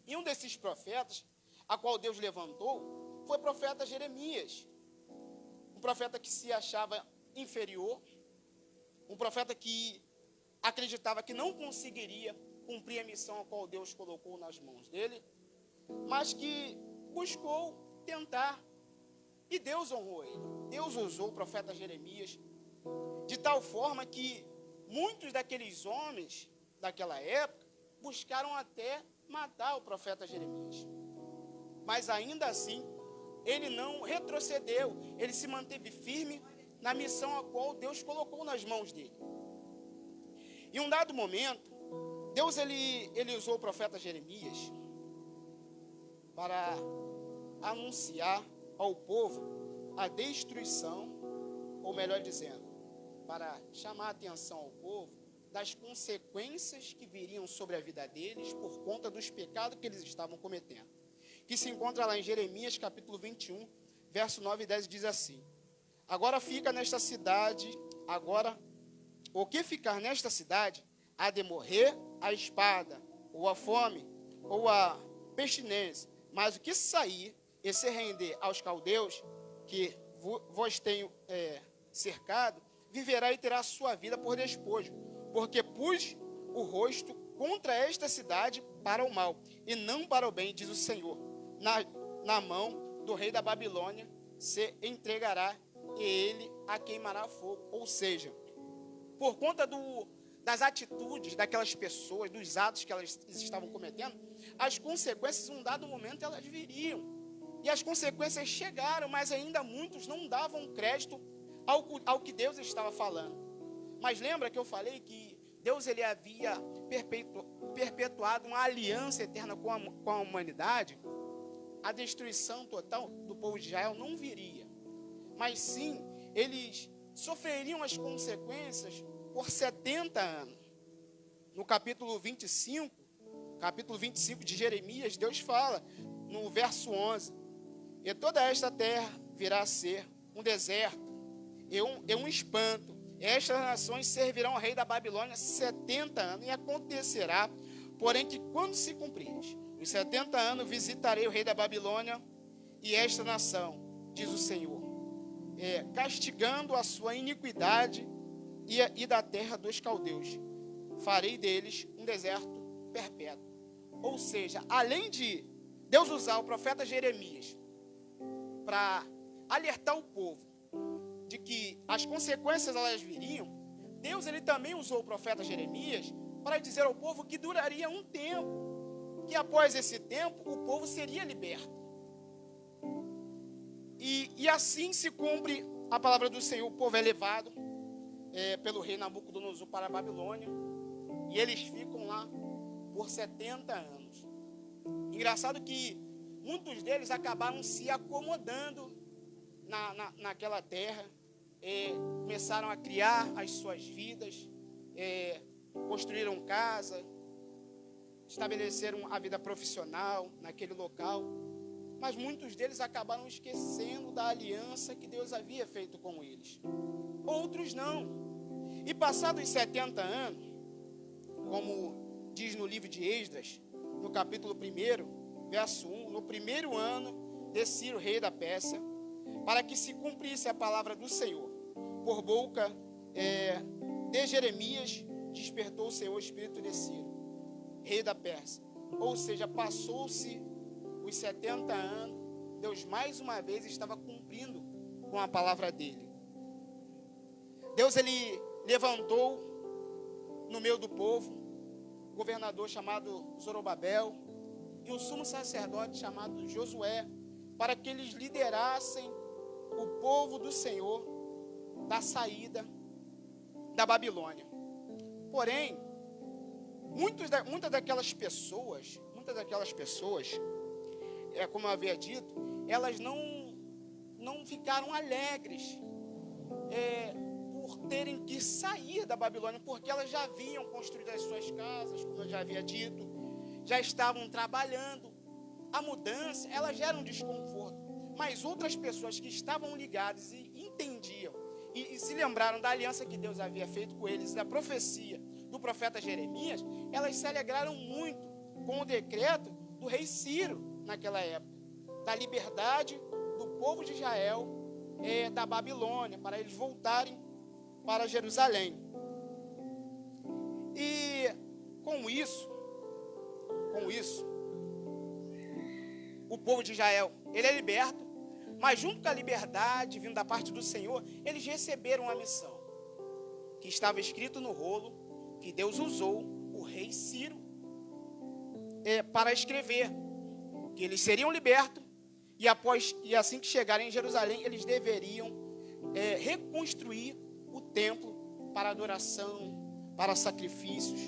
E um desses profetas, a qual Deus levantou, foi o profeta Jeremias. Um profeta que se achava inferior, um profeta que acreditava que não conseguiria cumprir a missão a qual Deus colocou nas mãos dele, mas que buscou tentar, e Deus honrou ele. Deus usou o profeta Jeremias de tal forma que muitos daqueles homens daquela época buscaram até matar o profeta Jeremias. Mas ainda assim, ele não retrocedeu, ele se manteve firme na missão a qual Deus colocou nas mãos dele. Em um dado momento, Deus ele usou o profeta Jeremias para anunciar ao povo a destruição, ou melhor dizendo, para chamar a atenção ao povo das consequências que viriam sobre a vida deles por conta dos pecados que eles estavam cometendo. Que se encontra lá em Jeremias capítulo 21, verso 9 e 10, diz assim: agora fica nesta cidade, o que ficar nesta cidade, há de morrer a espada, ou a fome, ou a pestilência, mas o que sair e se render aos caldeus, que vos tenho cercado, viverá e terá sua vida por despojo, porque pus o rosto contra esta cidade para o mal, e não para o bem, diz o Senhor. Na mão do rei da Babilônia se entregará, e ele a queimará fogo. Ou seja, por conta das atitudes daquelas pessoas, dos atos que elas estavam cometendo, as consequências, em um dado momento, elas viriam. E as consequências chegaram, mas ainda muitos não davam crédito ao que Deus estava falando. Mas lembra que eu falei que Deus ele havia perpetuado uma aliança eterna com a humanidade? A destruição total do povo de Israel não viria, mas sim, eles sofreriam as consequências por 70 anos. No capítulo 25 de Jeremias, Deus fala, no verso 11, e toda esta terra virá a ser um deserto, e um espanto. Estas nações servirão ao rei da Babilônia 70 anos, e acontecerá, porém, que quando se cumprirem os 70 anos, visitarei o rei da Babilônia e esta nação, diz o Senhor, castigando a sua iniquidade e da terra dos caldeus. Farei deles um deserto perpétuo. Ou seja, além de Deus usar o profeta Jeremias para alertar o povo de que as consequências elas viriam, Deus ele também usou o profeta Jeremias para dizer ao povo que duraria um tempo, que após esse tempo o povo seria liberto. E assim se cumpre a palavra do Senhor. O povo é levado pelo rei Nabucodonosor para a Babilônia, e eles ficam lá por 70 anos. Engraçado que muitos deles acabaram se acomodando naquela terra, começaram a criar as suas vidas, construíram casa, estabeleceram a vida profissional naquele local, mas muitos deles acabaram esquecendo da aliança que Deus havia feito com eles. Outros não. E passados os 70 anos, como diz no livro de Esdras, no capítulo 1, verso 1, no primeiro ano de Ciro, rei da Pérsia, para que se cumprisse a palavra do Senhor, por boca de Jeremias, despertou o Senhor o espírito de Ciro, rei da Pérsia. Ou seja, passou-se os 70 anos, Deus mais uma vez estava cumprindo com a palavra dele. Deus ele levantou no meio do povo um governador chamado Zorobabel e um sumo sacerdote chamado Josué, para que eles liderassem o povo do Senhor da saída da Babilônia. Porém, muitas daquelas pessoas, como eu havia dito, elas não ficaram alegres por terem que sair da Babilônia, porque elas já haviam construído as suas casas, como eu já havia dito, já estavam trabalhando. A mudança, ela gera um desconforto. Mas outras pessoas que estavam ligadas e entendiam, e se lembraram da aliança que Deus havia feito com eles, da profecia do profeta Jeremias, elas se alegraram muito com o decreto do rei Ciro, naquela época, da liberdade do povo de Israel da Babilônia, para eles voltarem para Jerusalém. E com isso, o povo de Israel, ele é liberto, mas junto com a liberdade vindo da parte do Senhor, eles receberam uma missão, que estava escrito no rolo, que Deus usou o rei Ciro para escrever, que eles seriam libertos, e assim que chegarem em Jerusalém, eles deveriam reconstruir o templo para adoração, para sacrifícios.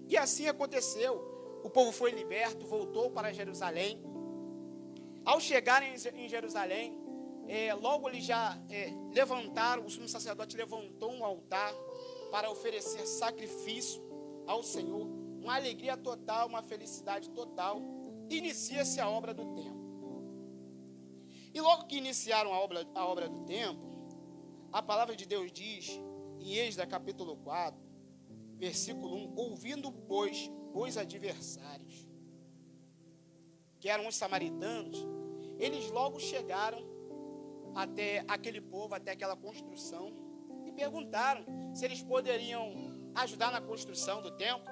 E assim aconteceu. O povo foi liberto, voltou para Jerusalém. Ao chegarem em Jerusalém, logo eles já levantaram, o sumo sacerdote levantou um altar para oferecer sacrifício ao Senhor. Uma alegria total, uma felicidade total. Inicia-se a obra do templo. E logo que iniciaram a obra do templo, a palavra de Deus diz, em Êxodo capítulo 4, versículo 1, ouvindo, pois, os adversários, que eram os samaritanos, eles logo chegaram até aquele povo, até aquela construção, e perguntaram se eles poderiam ajudar na construção do templo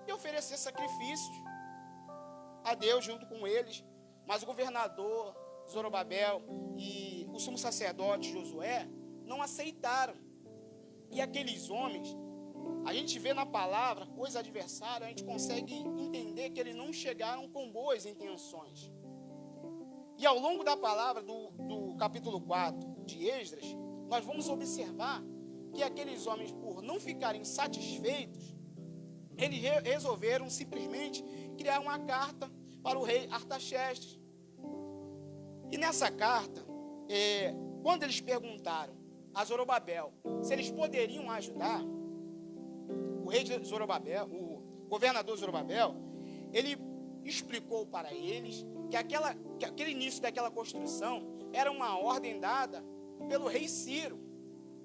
e oferecer sacrifícios a Deus junto com eles. Mas o governador Zorobabel e o sumo sacerdote Josué não aceitaram. E aqueles homens, a gente vê na palavra, os adversários, a gente consegue entender que eles não chegaram com boas intenções. E ao longo da palavra do capítulo 4 de Esdras, nós vamos observar que aqueles homens, por não ficarem satisfeitos, eles resolveram simplesmente criar uma carta para o rei Artaxerxes. E nessa carta, quando eles perguntaram a Zorobabel se eles poderiam ajudar, o rei Zorobabel, o governador Zorobabel, ele explicou para eles que aquele início daquela construção era uma ordem dada pelo rei Ciro.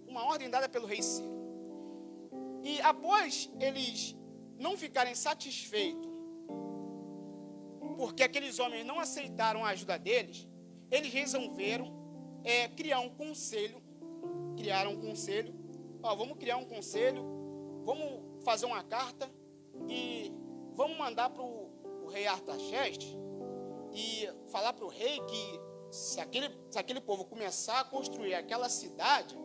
Uma ordem dada pelo rei Ciro. E após eles não ficarem satisfeitos, porque aqueles homens não aceitaram a ajuda deles, eles resolveram criar um conselho. Criaram um conselho. Vamos criar um conselho, vamos fazer uma carta e vamos mandar para o rei Artaxerxes e falar para o rei que se aquele povo começar a construir aquela cidade,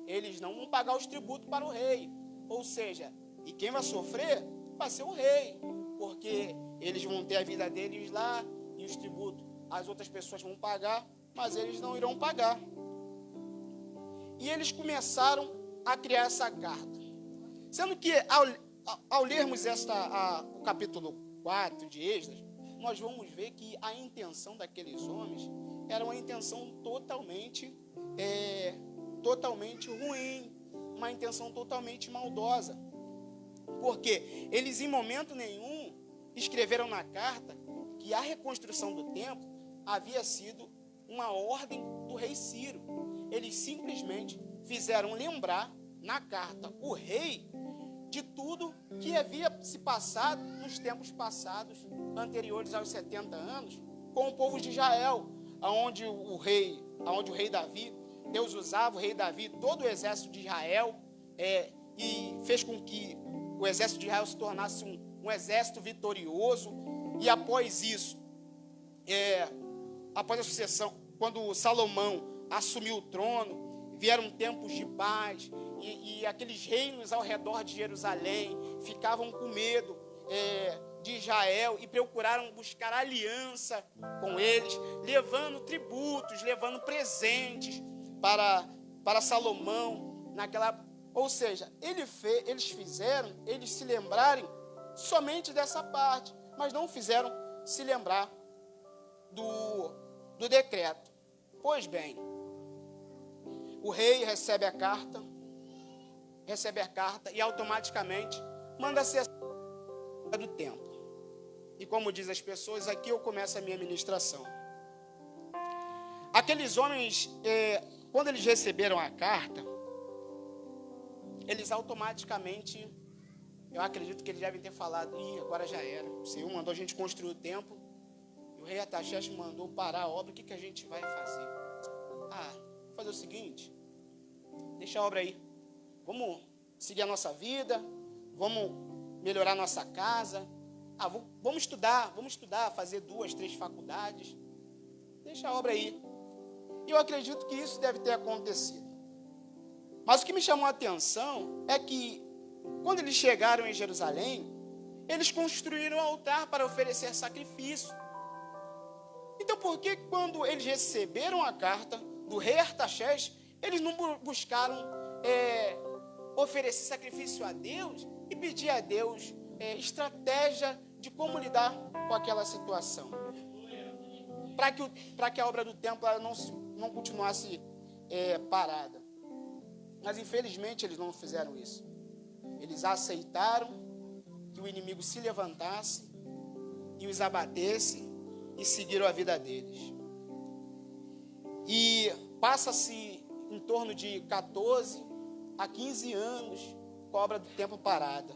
eles não vão pagar os tributos para o rei. Ou seja, e quem vai sofrer vai ser o rei, porque eles vão ter a vida deles lá e os tributos as outras pessoas vão pagar, mas eles não irão pagar. E eles começaram a criar essa carta. Sendo que ao lermos o capítulo 4 de Esdras, nós vamos ver que a intenção daqueles homens era uma intenção totalmente ruim, uma intenção totalmente maldosa. Porque eles em momento nenhum escreveram na carta que a reconstrução do templo havia sido uma ordem do rei Ciro. Eles simplesmente fizeram lembrar na carta o rei de tudo que havia se passado nos tempos passados, anteriores aos 70 anos, com o povo de Israel, onde o rei Davi, Deus usava o rei Davi, todo o exército de Israel, e fez com que o exército de Israel se tornasse um exército vitorioso. E após isso, após a sucessão, quando Salomão assumiu o trono, vieram tempos de paz, e aqueles reinos ao redor de Jerusalém ficavam com medo de Israel e procuraram buscar aliança com eles, levando tributos, levando presentes para Salomão naquela. Ou seja, eles se lembrarem somente dessa parte, mas não fizeram se lembrar do decreto. Pois bem, o rei recebe a carta e automaticamente manda ser do templo. E como diz as pessoas, aqui eu começo a minha ministração. Aqueles homens, quando eles receberam a carta, eles automaticamente, eu acredito que eles devem ter falado, agora já era. O Senhor mandou a gente construir o templo, e o rei Artaxerxes mandou parar a obra, o que a gente vai fazer? Vou fazer o seguinte, deixa a obra aí, vamos seguir a nossa vida, vamos melhorar a nossa casa, vamos estudar, fazer 2, 3 faculdades, deixa a obra aí. E eu acredito que isso deve ter acontecido. Mas o que me chamou a atenção é que, quando eles chegaram em Jerusalém, eles construíram um altar para oferecer sacrifício. Então, por que quando eles receberam a carta do rei Artaxerxes, eles não buscaram oferecer sacrifício a Deus e pedir a Deus estratégia de como lidar com aquela situação? Para que a obra do templo não continuasse parada. Mas, infelizmente, eles não fizeram isso. Eles aceitaram que o inimigo se levantasse e os abatesse e seguiram a vida deles. E passa-se em torno de 14 a 15 anos com a obra do templo parada.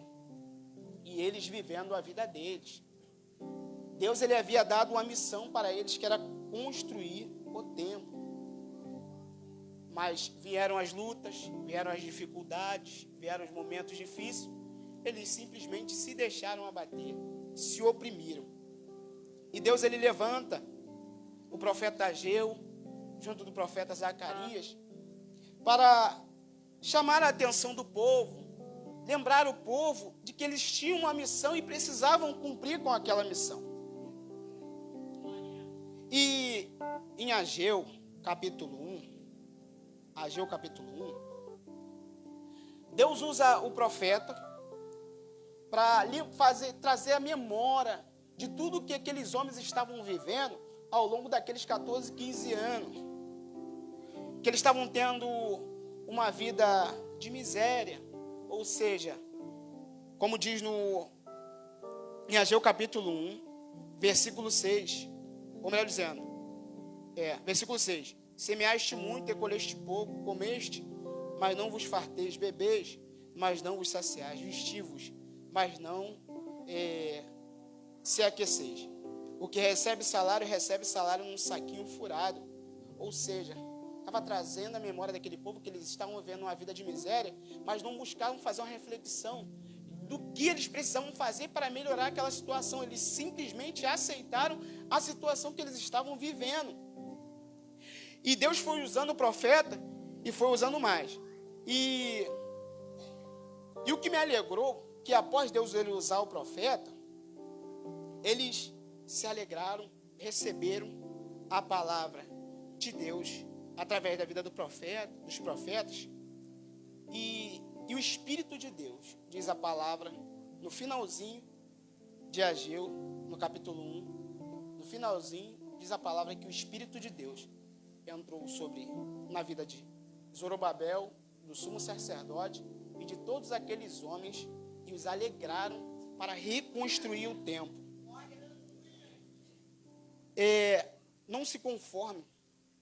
E eles vivendo a vida deles. Deus ele havia dado uma missão para eles, que era construir o templo. Mas vieram as lutas, vieram as dificuldades, vieram os momentos difíceis. Eles simplesmente se deixaram abater, se oprimiram. E Deus ele levanta o profeta Ageu, junto do profeta Zacarias, para chamar a atenção do povo, lembrar o povo de que eles tinham uma missão e precisavam cumprir com aquela missão. E em Ageu, capítulo 1, Deus usa o profeta para trazer a memória de tudo que aqueles homens estavam vivendo ao longo daqueles 14, 15 anos. Que eles estavam tendo uma vida de miséria. Ou seja, como diz em Ageu capítulo 1, versículo 6. Ou melhor dizendo, versículo 6. Semeaste muito e colheste pouco, comeste, mas não vos farteis, bebeis, mas não vos saciais, vestivos, mas não se aqueceis. O que recebe salário num saquinho furado. Ou seja, estava trazendo a memória daquele povo que eles estavam vivendo uma vida de miséria, mas não buscavam fazer uma reflexão do que eles precisavam fazer para melhorar aquela situação. Eles simplesmente aceitaram a situação que eles estavam vivendo. E Deus foi usando o profeta e foi usando mais. E o que me alegrou, que após Deus ele usar o profeta, eles se alegraram, receberam a palavra de Deus através da vida dos profetas. E o Espírito de Deus, diz a palavra, no finalzinho de Ageu, no capítulo 1, no finalzinho, diz a palavra que o Espírito de Deus entrou na vida de Zorobabel, do sumo sacerdote e de todos aqueles homens e os alegraram para reconstruir o templo. Não se conforme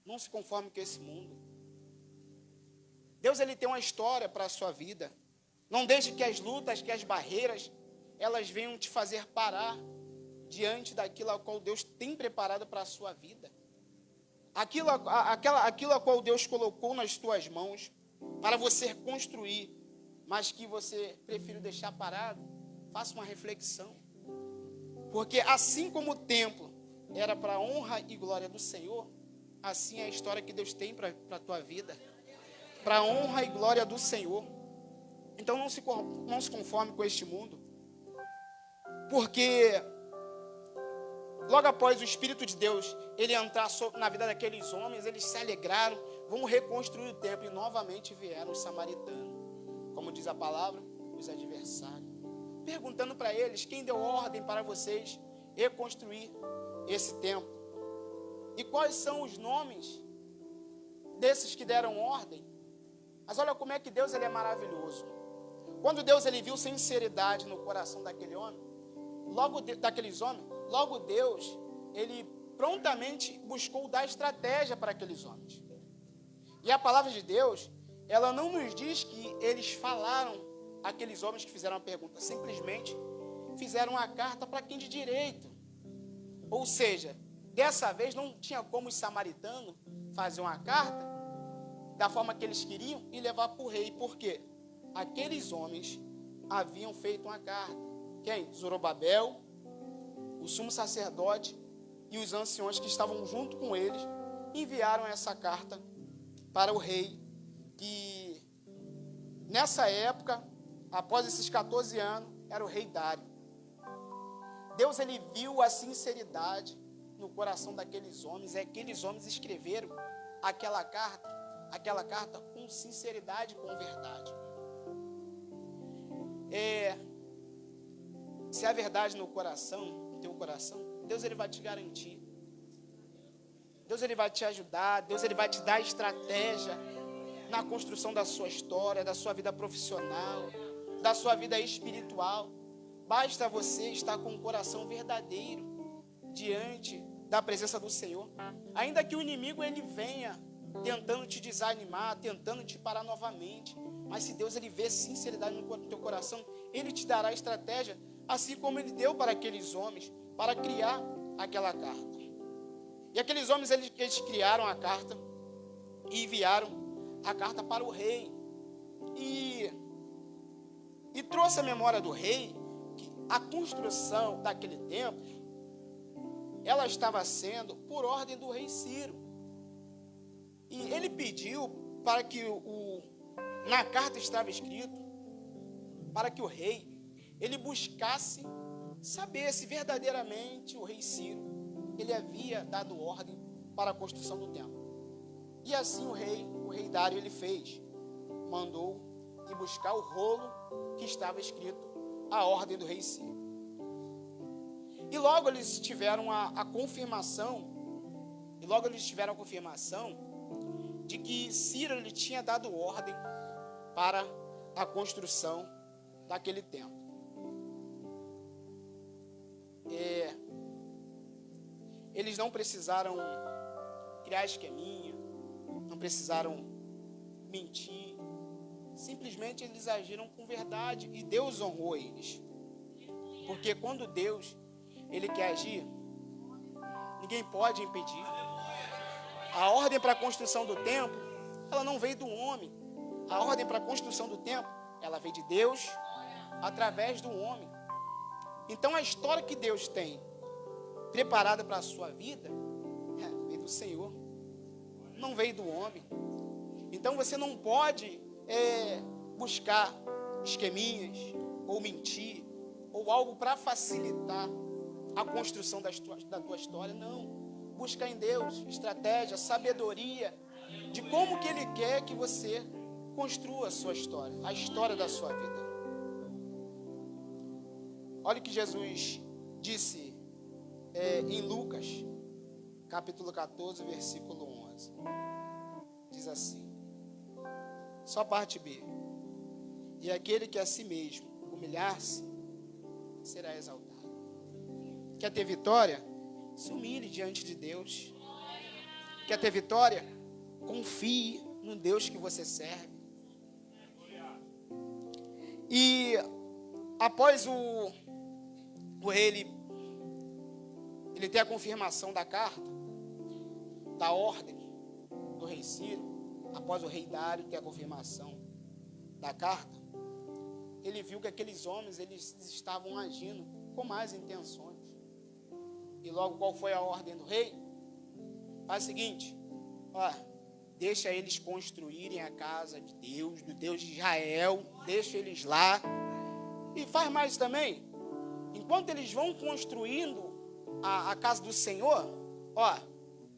com esse mundo. Deus ele tem uma história para a sua vida. Não deixe que as lutas, que as barreiras, elas venham te fazer parar diante daquilo a qual Deus tem preparado para a sua vida. Aquilo a qual Deus colocou nas tuas mãos para você construir, mas que você prefere deixar parado, faça uma reflexão. Porque assim como o templo era para a honra e glória do Senhor, assim é a história que Deus tem para a tua vida, para a honra e glória do Senhor. Então não se conforme com este mundo, porque logo após o Espírito de Deus ele entrar na vida daqueles homens, eles se alegraram, vamos reconstruir o templo, e novamente vieram os samaritanos, como diz a palavra, os adversários, perguntando para eles quem deu ordem para vocês reconstruir esse templo, e quais são os nomes desses que deram ordem. Mas olha como é que Deus ele é maravilhoso. Quando Deus ele viu sinceridade no coração daquele homem, logo Deus ele prontamente buscou dar estratégia para aqueles homens. E a palavra de Deus, ela não nos diz que eles falaram aqueles homens que fizeram a pergunta, simplesmente fizeram uma carta para quem de direito. Ou seja, dessa vez não tinha como os samaritanos fazer uma carta da forma que eles queriam e levar para o rei. Por quê? Aqueles homens haviam feito uma carta. Quem? Zorobabel, o sumo sacerdote e os anciões que estavam junto com eles enviaram essa carta para o rei, que nessa época, após esses 14 anos, era o rei Dário. Deus ele viu a sinceridade no coração daqueles homens, e aqueles homens escreveram aquela carta com sinceridade, com verdade. Se há verdade no teu coração, Deus ele vai te garantir. Deus ele vai te ajudar, Deus ele vai te dar estratégia na construção da sua história, da sua vida profissional, da sua vida espiritual. Basta você estar com um coração verdadeiro diante da presença do Senhor. Ainda que o inimigo ele venha tentando te desanimar, tentando te parar novamente, mas se Deus ele vê sinceridade no teu coração, ele te dará estratégia, assim como ele deu para aqueles homens, para criar aquela carta. E aqueles homens eles criaram a carta e enviaram a carta para o rei, e trouxe a memória do rei que a construção daquele templo ela estava sendo por ordem do rei Ciro. E ele pediu para que na carta estava escrito para que o rei ele buscasse saber se verdadeiramente o rei Ciro ele havia dado ordem para a construção do templo. E assim o rei Dário ele fez, mandou ir buscar o rolo que estava escrito a ordem do rei Ciro. E logo eles tiveram a confirmação de que Ciro ele tinha dado ordem para a construção daquele templo. Eles não precisaram criar esqueminha, não precisaram mentir, simplesmente eles agiram com verdade e Deus honrou eles. Porque quando Deus ele quer agir, ninguém pode impedir. A ordem para a construção do templo, ela não veio do homem. A ordem para a construção do templo, ela veio de Deus através do homem. Então a história que Deus tem preparada para a sua vida veio do Senhor, não veio do homem. Então você não pode buscar esqueminhas ou mentir ou algo para facilitar a construção da tua história. Não, busca em Deus estratégia, sabedoria de como que Ele quer que você construa a sua história, a história da sua vida. Olha o que Jesus disse em Lucas, capítulo 14, versículo 11. Diz assim, só parte B. E aquele que a si mesmo humilhar-se, será exaltado. Quer ter vitória? Se humilhe diante de Deus. Quer ter vitória? Confie no Deus que você serve. E após o rei ele ter a confirmação da carta, da ordem do rei Ciro, após o rei Dário ter a confirmação da carta, ele viu que aqueles homens eles estavam agindo com más intenções. E logo qual foi a ordem do rei? Faz o seguinte, Deixa eles construírem a casa de Deus, do Deus de Israel. Deixa eles lá. E faz mais também. Enquanto eles vão construindo a casa do Senhor, ó,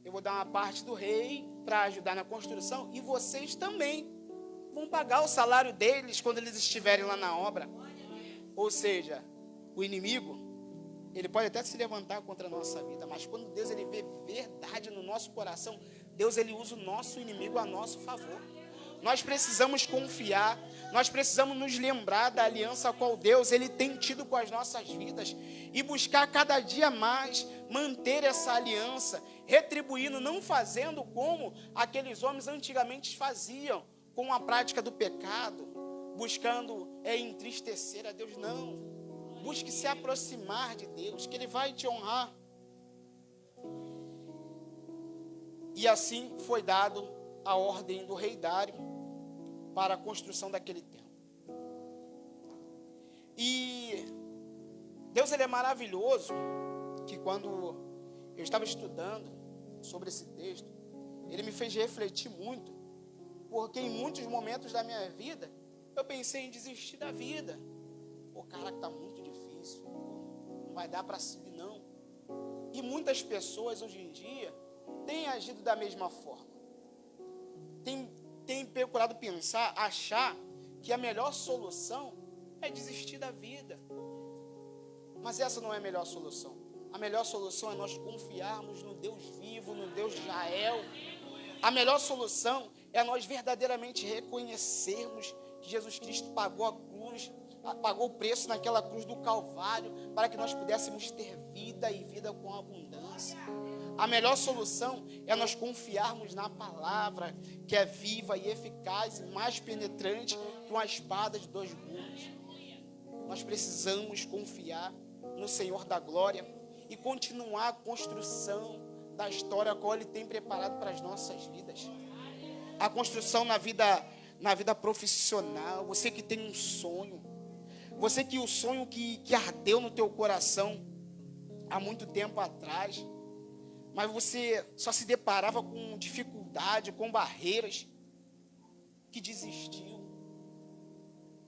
eu vou dar uma parte do rei para ajudar na construção. E vocês também vão pagar o salário deles quando eles estiverem lá na obra. Ou seja, o inimigo, ele pode até se levantar contra a nossa vida, mas quando Deus ele vê verdade no nosso coração, Deus ele usa o nosso inimigo a nosso favor. Nós precisamos confiar, nós precisamos nos lembrar da aliança a qual Deus ele tem tido com as nossas vidas e buscar cada dia mais manter essa aliança, retribuindo, não fazendo como aqueles homens antigamente faziam, com a prática do pecado, buscando entristecer a Deus. Não, busque se aproximar de Deus, que Ele vai te honrar. E assim foi dado a ordem do rei Dário para a construção daquele templo. E Deus ele é maravilhoso, que quando eu estava estudando sobre esse texto, ele me fez refletir muito, porque em muitos momentos da minha vida, eu pensei em desistir da vida. Pô, cara, que tá muito difícil, não vai dar para seguir não. E muitas pessoas hoje em dia têm agido da mesma forma. Tem procurado pensar, achar que a melhor solução é desistir da vida. Mas essa não é a melhor solução. A melhor solução é nós confiarmos no Deus vivo, no Deus de Israel. A melhor solução é nós verdadeiramente reconhecermos que Jesus Cristo pagou a cruz, pagou o preço naquela cruz do Calvário, para que nós pudéssemos ter vida e vida com abundância. A melhor solução é nós confiarmos na palavra, que é viva e eficaz e mais penetrante que uma espada de 2 gumes. Nós precisamos confiar no Senhor da glória e continuar a construção da história a qual Ele tem preparado para as nossas vidas. A construção na vida profissional. Você que tem um sonho, você que o sonho que ardeu no teu coração há muito tempo atrás, mas você só se deparava com dificuldade, com barreiras, que desistiu.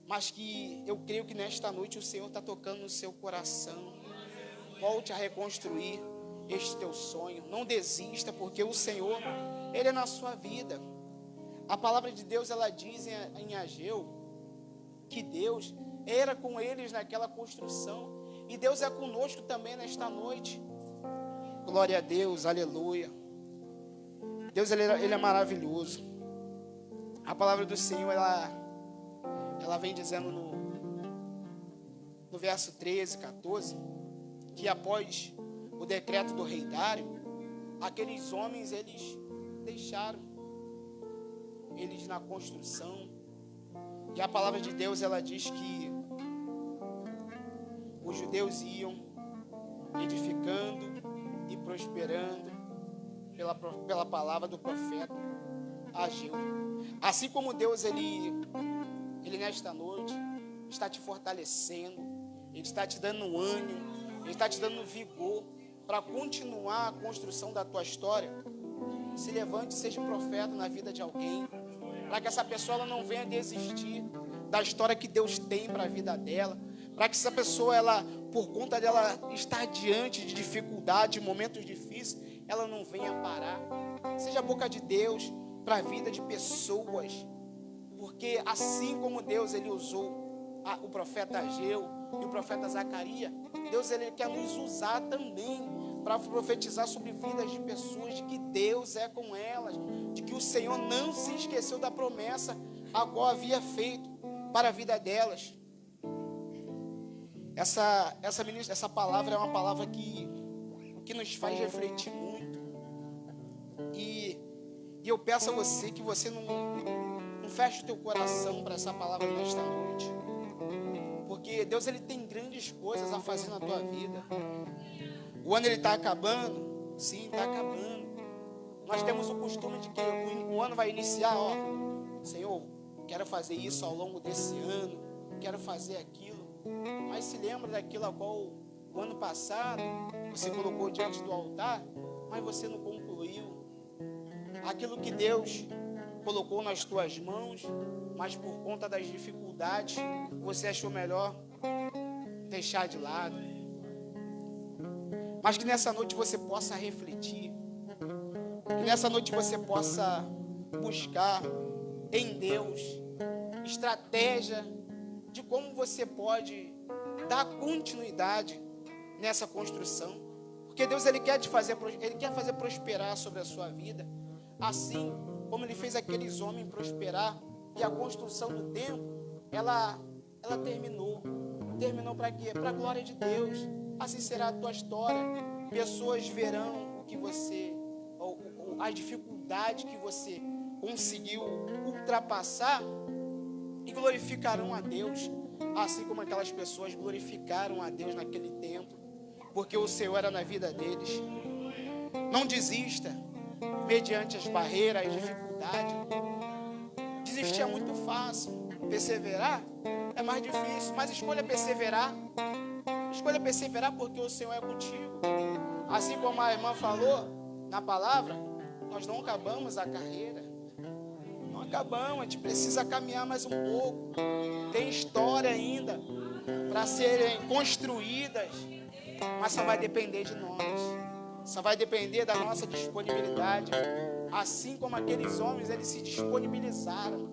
Mas que eu creio que nesta noite o Senhor está tocando no seu coração. Volte a reconstruir este teu sonho. Não desista, porque o Senhor, Ele é na sua vida. A palavra de Deus, ela diz em Ageu, que Deus era com eles naquela construção. E Deus é conosco também nesta noite. Glória a Deus, aleluia. Deus ele é maravilhoso. A palavra do Senhor, ela vem dizendo no verso 13, 14, que após o decreto do rei Dário, aqueles homens, eles deixaram eles na construção. E a palavra de Deus, ela diz que os judeus iam edificando e prosperando pela palavra do profeta Ageu. Assim como Deus, ele nesta noite está te fortalecendo, Ele está te dando ânimo, Ele está te dando vigor para continuar a construção da tua história. Se levante, seja profeta na vida de alguém, para que essa pessoa ela não venha desistir da história que Deus tem para a vida dela, para que essa pessoa, ela, por conta dela estar diante de dificuldade, momentos difíceis, ela não venha parar. Seja a boca de Deus para a vida de pessoas, porque assim como Deus ele usou o profeta Ageu e o profeta Zacarias, Deus ele quer nos usar também para profetizar sobre vidas de pessoas, de que Deus é com elas, de que o Senhor não se esqueceu da promessa a qual havia feito para a vida delas. Essa palavra é uma palavra que nos faz refletir muito. E eu peço a você que você não feche o teu coração para essa palavra nesta noite. Porque Deus ele tem grandes coisas a fazer na tua vida. O ano ele está acabando. Sim, está acabando. Nós temos o costume de que o ano vai iniciar, Senhor, quero fazer isso ao longo desse ano, quero fazer aquilo. Mas se lembra daquilo a qual o ano passado você colocou diante do altar, mas você não concluiu. aquilo que Deus colocou nas tuas mãos, mas por conta das dificuldades, você achou melhor deixar de lado. Mas que nessa noite você possa refletir, que nessa noite você possa buscar em Deus estratégia de como você pode dar continuidade nessa construção, porque Deus ele quer fazer prosperar sobre a sua vida, assim como ele fez aqueles homens prosperar, e a construção do templo ela terminou para quê? Para a glória de Deus. Assim será a tua história. Pessoas verão o que você, as dificuldades que você conseguiu ultrapassar e glorificarão a Deus, assim como aquelas pessoas glorificaram a Deus naquele tempo, porque o Senhor era na vida deles. Não desista mediante as barreiras, as dificuldades. Desistir é muito fácil, perseverar é mais difícil, mas escolha perseverar. Escolha perseverar porque o Senhor é contigo. Assim como a irmã falou na palavra, nós não acabamos a carreira. Não acabamos, a gente precisa caminhar mais um pouco. Tem história ainda para serem construídas, mas só vai depender de nós. Só vai depender da nossa disponibilidade. Assim como aqueles homens, eles se disponibilizaram.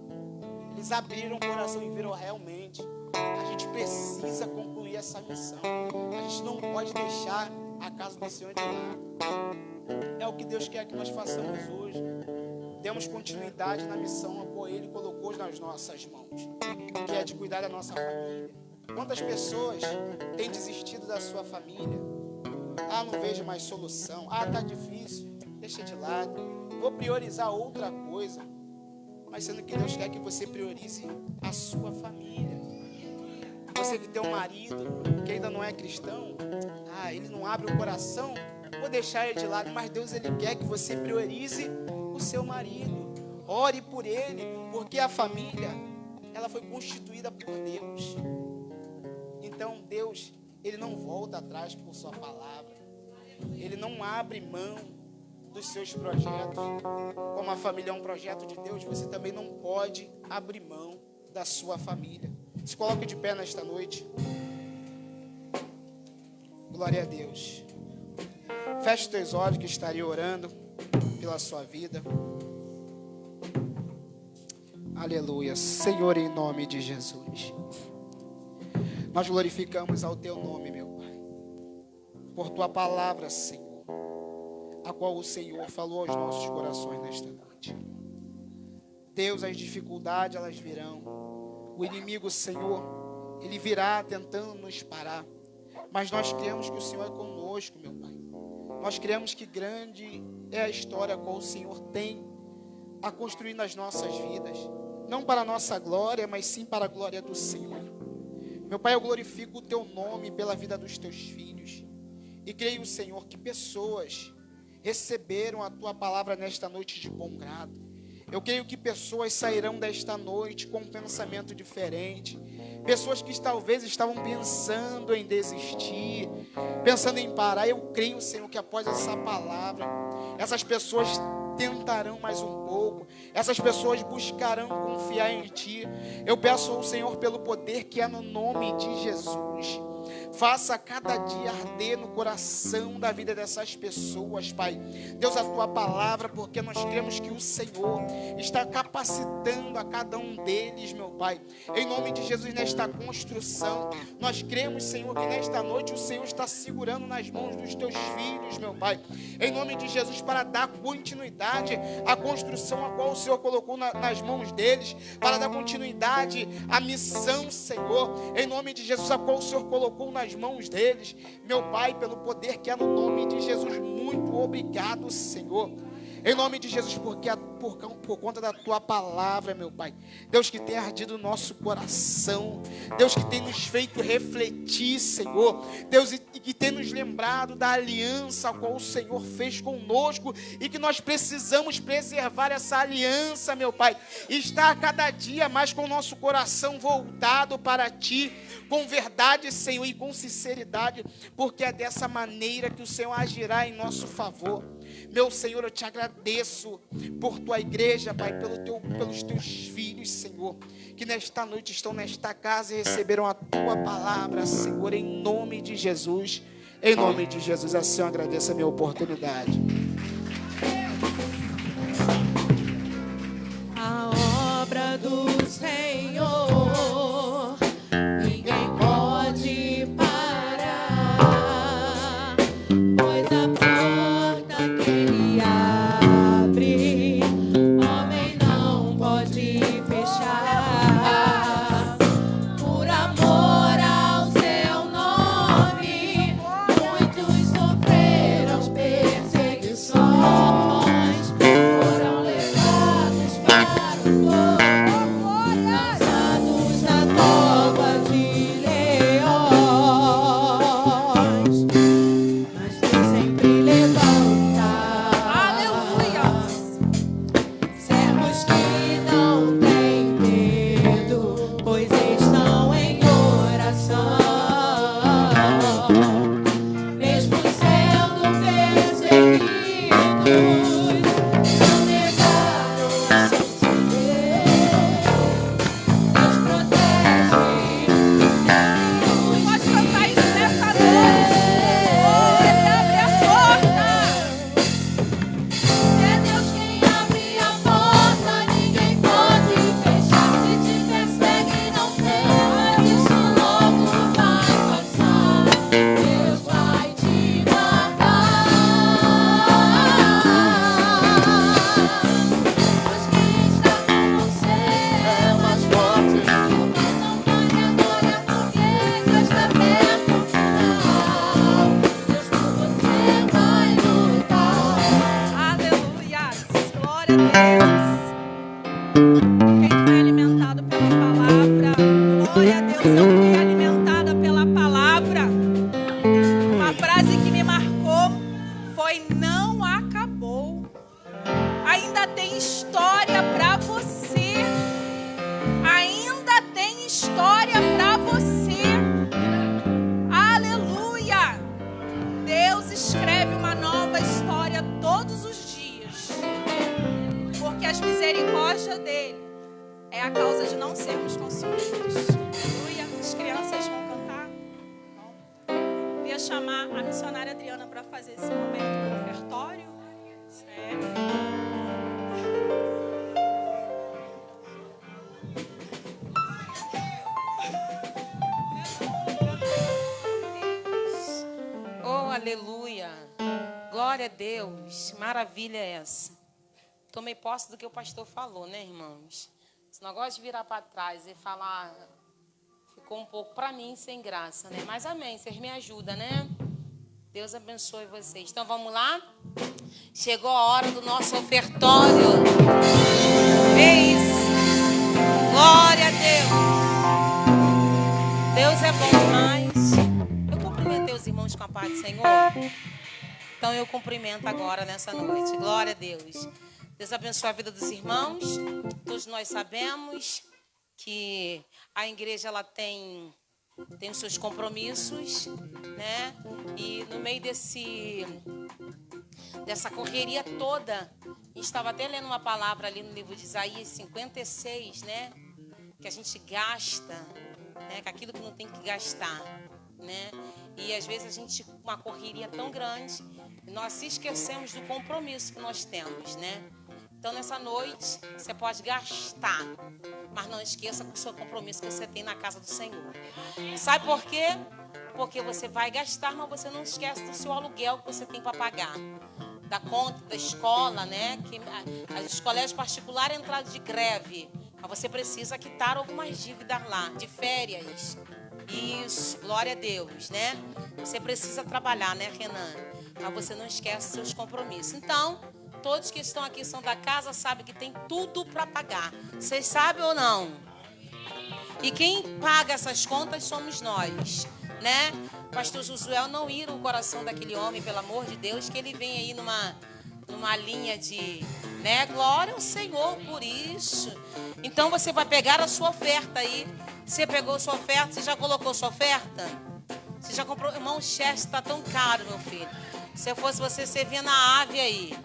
Eles abriram o coração e viram realmente. A gente precisa concluir essa missão. A gente não pode deixar a casa do Senhor de lado. É o que Deus quer que nós façamos hoje. Demos continuidade na missão a qual Ele colocou nas nossas mãos, que é de cuidar da nossa família. Quantas pessoas têm desistido da sua família? Ah, não vejo mais solução. Ah, tá difícil. Deixa de lado. Vou priorizar outra coisa. Mas sendo que Deus quer que você priorize a sua família. Você que tem um marido que ainda não é cristão, ele não abre o coração, vou deixar ele de lado. Mas Deus ele quer que você priorize o seu marido. Ore por ele, porque a família ela foi constituída por Deus. Então Deus ele não volta atrás por sua palavra. Ele não abre mão dos seus projetos. Como a família é um projeto de Deus, você também não pode abrir mão da sua família. Se coloque de pé nesta noite. Glória a Deus. Feche os teus olhos que estaria orando pela sua vida. Aleluia. Senhor, em nome de Jesus, nós glorificamos ao teu nome, meu Pai, por tua palavra, Senhor, a qual o Senhor falou aos nossos corações nesta noite. Deus, as dificuldades elas virão. O inimigo, Senhor, ele virá tentando nos parar. Mas nós cremos que o Senhor é conosco, meu Pai. Nós cremos que grande é a história a qual o Senhor tem a construir nas nossas vidas. Não para a nossa glória, mas sim para a glória do Senhor. Meu Pai, eu glorifico o teu nome pela vida dos teus filhos. E creio, Senhor, que pessoas receberam a tua palavra nesta noite de bom grado. Eu creio que pessoas sairão desta noite com um pensamento diferente. Pessoas que talvez estavam pensando em desistir, pensando em parar. Eu creio, Senhor, que após essa palavra, essas pessoas tentarão mais um pouco. Essas pessoas buscarão confiar em Ti. Eu peço ao Senhor pelo poder que é no nome de Jesus. Faça cada dia arder no coração da vida dessas pessoas, Pai. Deus, a Tua palavra, porque nós cremos que o Senhor está capacitando a cada um deles, meu Pai. Em nome de Jesus, nesta construção, nós cremos, Senhor, que nesta noite o Senhor está segurando nas mãos dos Teus filhos, meu Pai. Em nome de Jesus, para dar continuidade à construção a qual o Senhor colocou nas mãos deles, para dar continuidade à missão, Senhor. Em nome de Jesus, a qual o Senhor colocou nas mãos deles, meu Pai, pelo poder que é no nome de Jesus, muito obrigado, Senhor. Em nome de Jesus, porque por conta da Tua palavra, meu Pai, Deus, que tem ardido o nosso coração, Deus, que tem nos feito refletir, Senhor, Deus, e que tem nos lembrado da aliança a qual o Senhor fez conosco, e que nós precisamos preservar essa aliança, meu Pai, e estar cada dia mais com o nosso coração voltado para Ti, com verdade, Senhor, e com sinceridade, porque é dessa maneira que o Senhor agirá em nosso favor. Meu Senhor, eu te agradeço por tua igreja, Pai, pelos teus filhos, Senhor, que nesta noite estão nesta casa e receberam a tua palavra, Senhor, em nome de Jesus. Em nome de Jesus, assim eu agradeço a minha oportunidade. A obra do Senhor, ninguém pode parar, pois a porta que Ele abre, homem não pode fechar. Por amor ao seu nome, muitos sofreram perseguições, foram levados para o fogo, lançados na cova de leões, mas Deus sempre levanta. Aleluia! Servos que não têm medo, pois estão em oração, mesmo sendo perseguidos, não negaram seu Deus protege. Pode cantar isso nessa noite. Ele abre a porta. É Deus quem abre a porta, ninguém pode fechar. Se te persegue, não tema, isso logo vai passar. Deus vai te guardar. Pois quem está com você é mais forte. Não ponha agora, porque Deus está perto do final. Deus por você vai lutar. Aleluia! Glória a Deus. Quem foi alimentado pela palavra, glória a Deus, eu fui alimentada pela palavra. Uma frase que me marcou foi: não acabou. Ainda tem história para você. Ainda tem história para você. Aleluia! Deus escreve uma nova história todos os dias, porque as misericórdias dele é a causa de não sermos consumidos. Aleluia! As crianças vão cantar. Queria chamar a missionária Adriana para fazer esse momento do ofertório. Sério. Oh, aleluia. Glória a Deus. Maravilha essa. Tomei posse do que o pastor falou, né, irmãos? Esse negócio de virar para trás e falar ficou um pouco para mim sem graça, né? Mas amém, vocês me ajudam, né? Deus abençoe vocês. Então vamos lá? Chegou a hora do nosso ofertório. É isso. Glória a Deus. Deus é bom demais. Eu cumprimentei os irmãos com a paz do Senhor. Então eu cumprimento agora nessa noite. Glória a Deus. Deus abençoe a vida dos irmãos. Todos nós sabemos que a igreja ela tem os seus compromissos, né? E no meio dessa correria toda, a gente estava até lendo uma palavra ali no livro de Isaías 56, né? Que a gente gasta, né? Com aquilo que não tem que gastar, né? E às vezes a gente, com uma correria tão grande, nós se esquecemos do compromisso que nós temos, né? Então, nessa noite, você pode gastar, mas não esqueça do seu compromisso que você tem na casa do Senhor. Sabe por quê? Porque você vai gastar, mas você não esquece do seu aluguel que você tem para pagar. Da conta da escola, né? Que os colégios particulares entraram de greve, mas você precisa quitar algumas dívidas lá, de férias. Isso, glória a Deus, né? Você precisa trabalhar, né, Renan? Mas você não esquece seus compromissos. Então, todos que estão aqui são da casa sabem que tem tudo para pagar. Vocês sabem ou não? E quem paga essas contas somos nós, né? Pastor Josué não ira o coração daquele homem, pelo amor de Deus, que ele vem aí numa linha de, né? Glória ao Senhor por isso. Então você vai pegar a sua oferta aí. Você pegou sua oferta? Você já colocou sua oferta? Você já comprou? Irmão, o Chester está tão caro, meu filho. Se eu fosse você, você vinha na ave aí,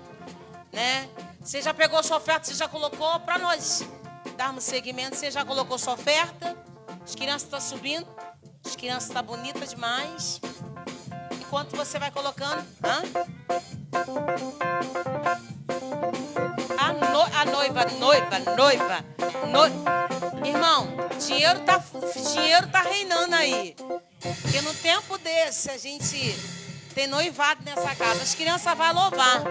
né? Você já pegou sua oferta, você já colocou para nós darmos seguimento, você já colocou sua oferta? As crianças estão subindo, as crianças estão bonitas demais. Enquanto você vai colocando, a noiva. Irmão, dinheiro tá reinando aí. Porque no tempo desse a gente tem noivado nessa casa. As crianças vão louvar.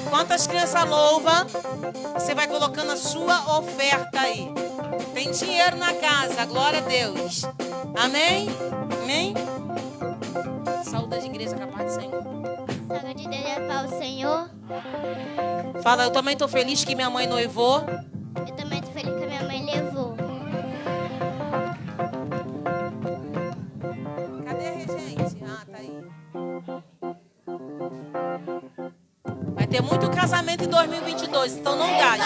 Enquanto as crianças louvam, você vai colocando a sua oferta aí. Tem dinheiro na casa, glória a Deus. Amém? Amém? Saúde de igreja, capaz do Senhor. Saúde de Deus é para o Senhor. Fala, eu também estou feliz que minha mãe noivou. Eu também estou feliz que a minha mãe levou. Cadê a regente? Ah, tá aí. Vai ter muito casamento em 2022, então não gaste.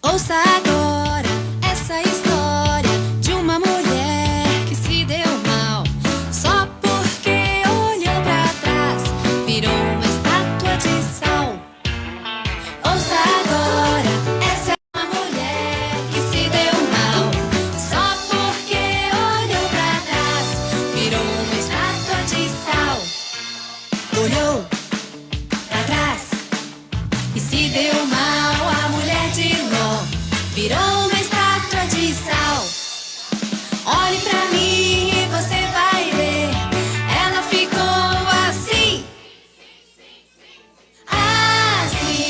Ouça agora essa história de uma mulher que se deu mal só porque olhou pra trás, virou uma estátua de sal. Ouça agora, essa é uma mulher que se deu mal só porque olhou pra trás, virou uma estátua de sal. Olhou pra trás e se deu mal, a mulher de Ló virou uma estátua de sal. Olhe pra mim e você vai ver, ela ficou assim, assim.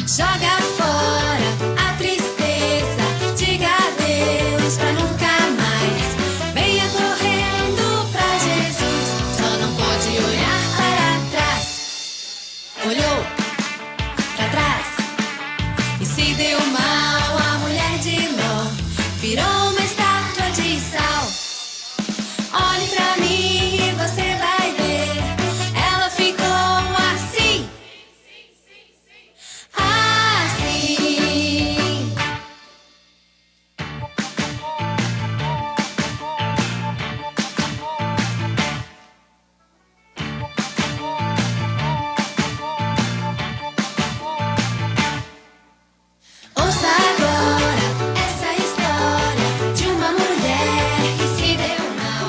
Joga fora a tristeza, diga adeus pra nunca mais. Venha correndo pra Jesus, só não pode olhar para trás. Olhou pra trás e se deu mal, a mulher de Ló virou uma estátua de sal. Olhe pra mim e você vai ver, ela ficou assim, assim. Ouça agora essa história de uma mulher que se deu mal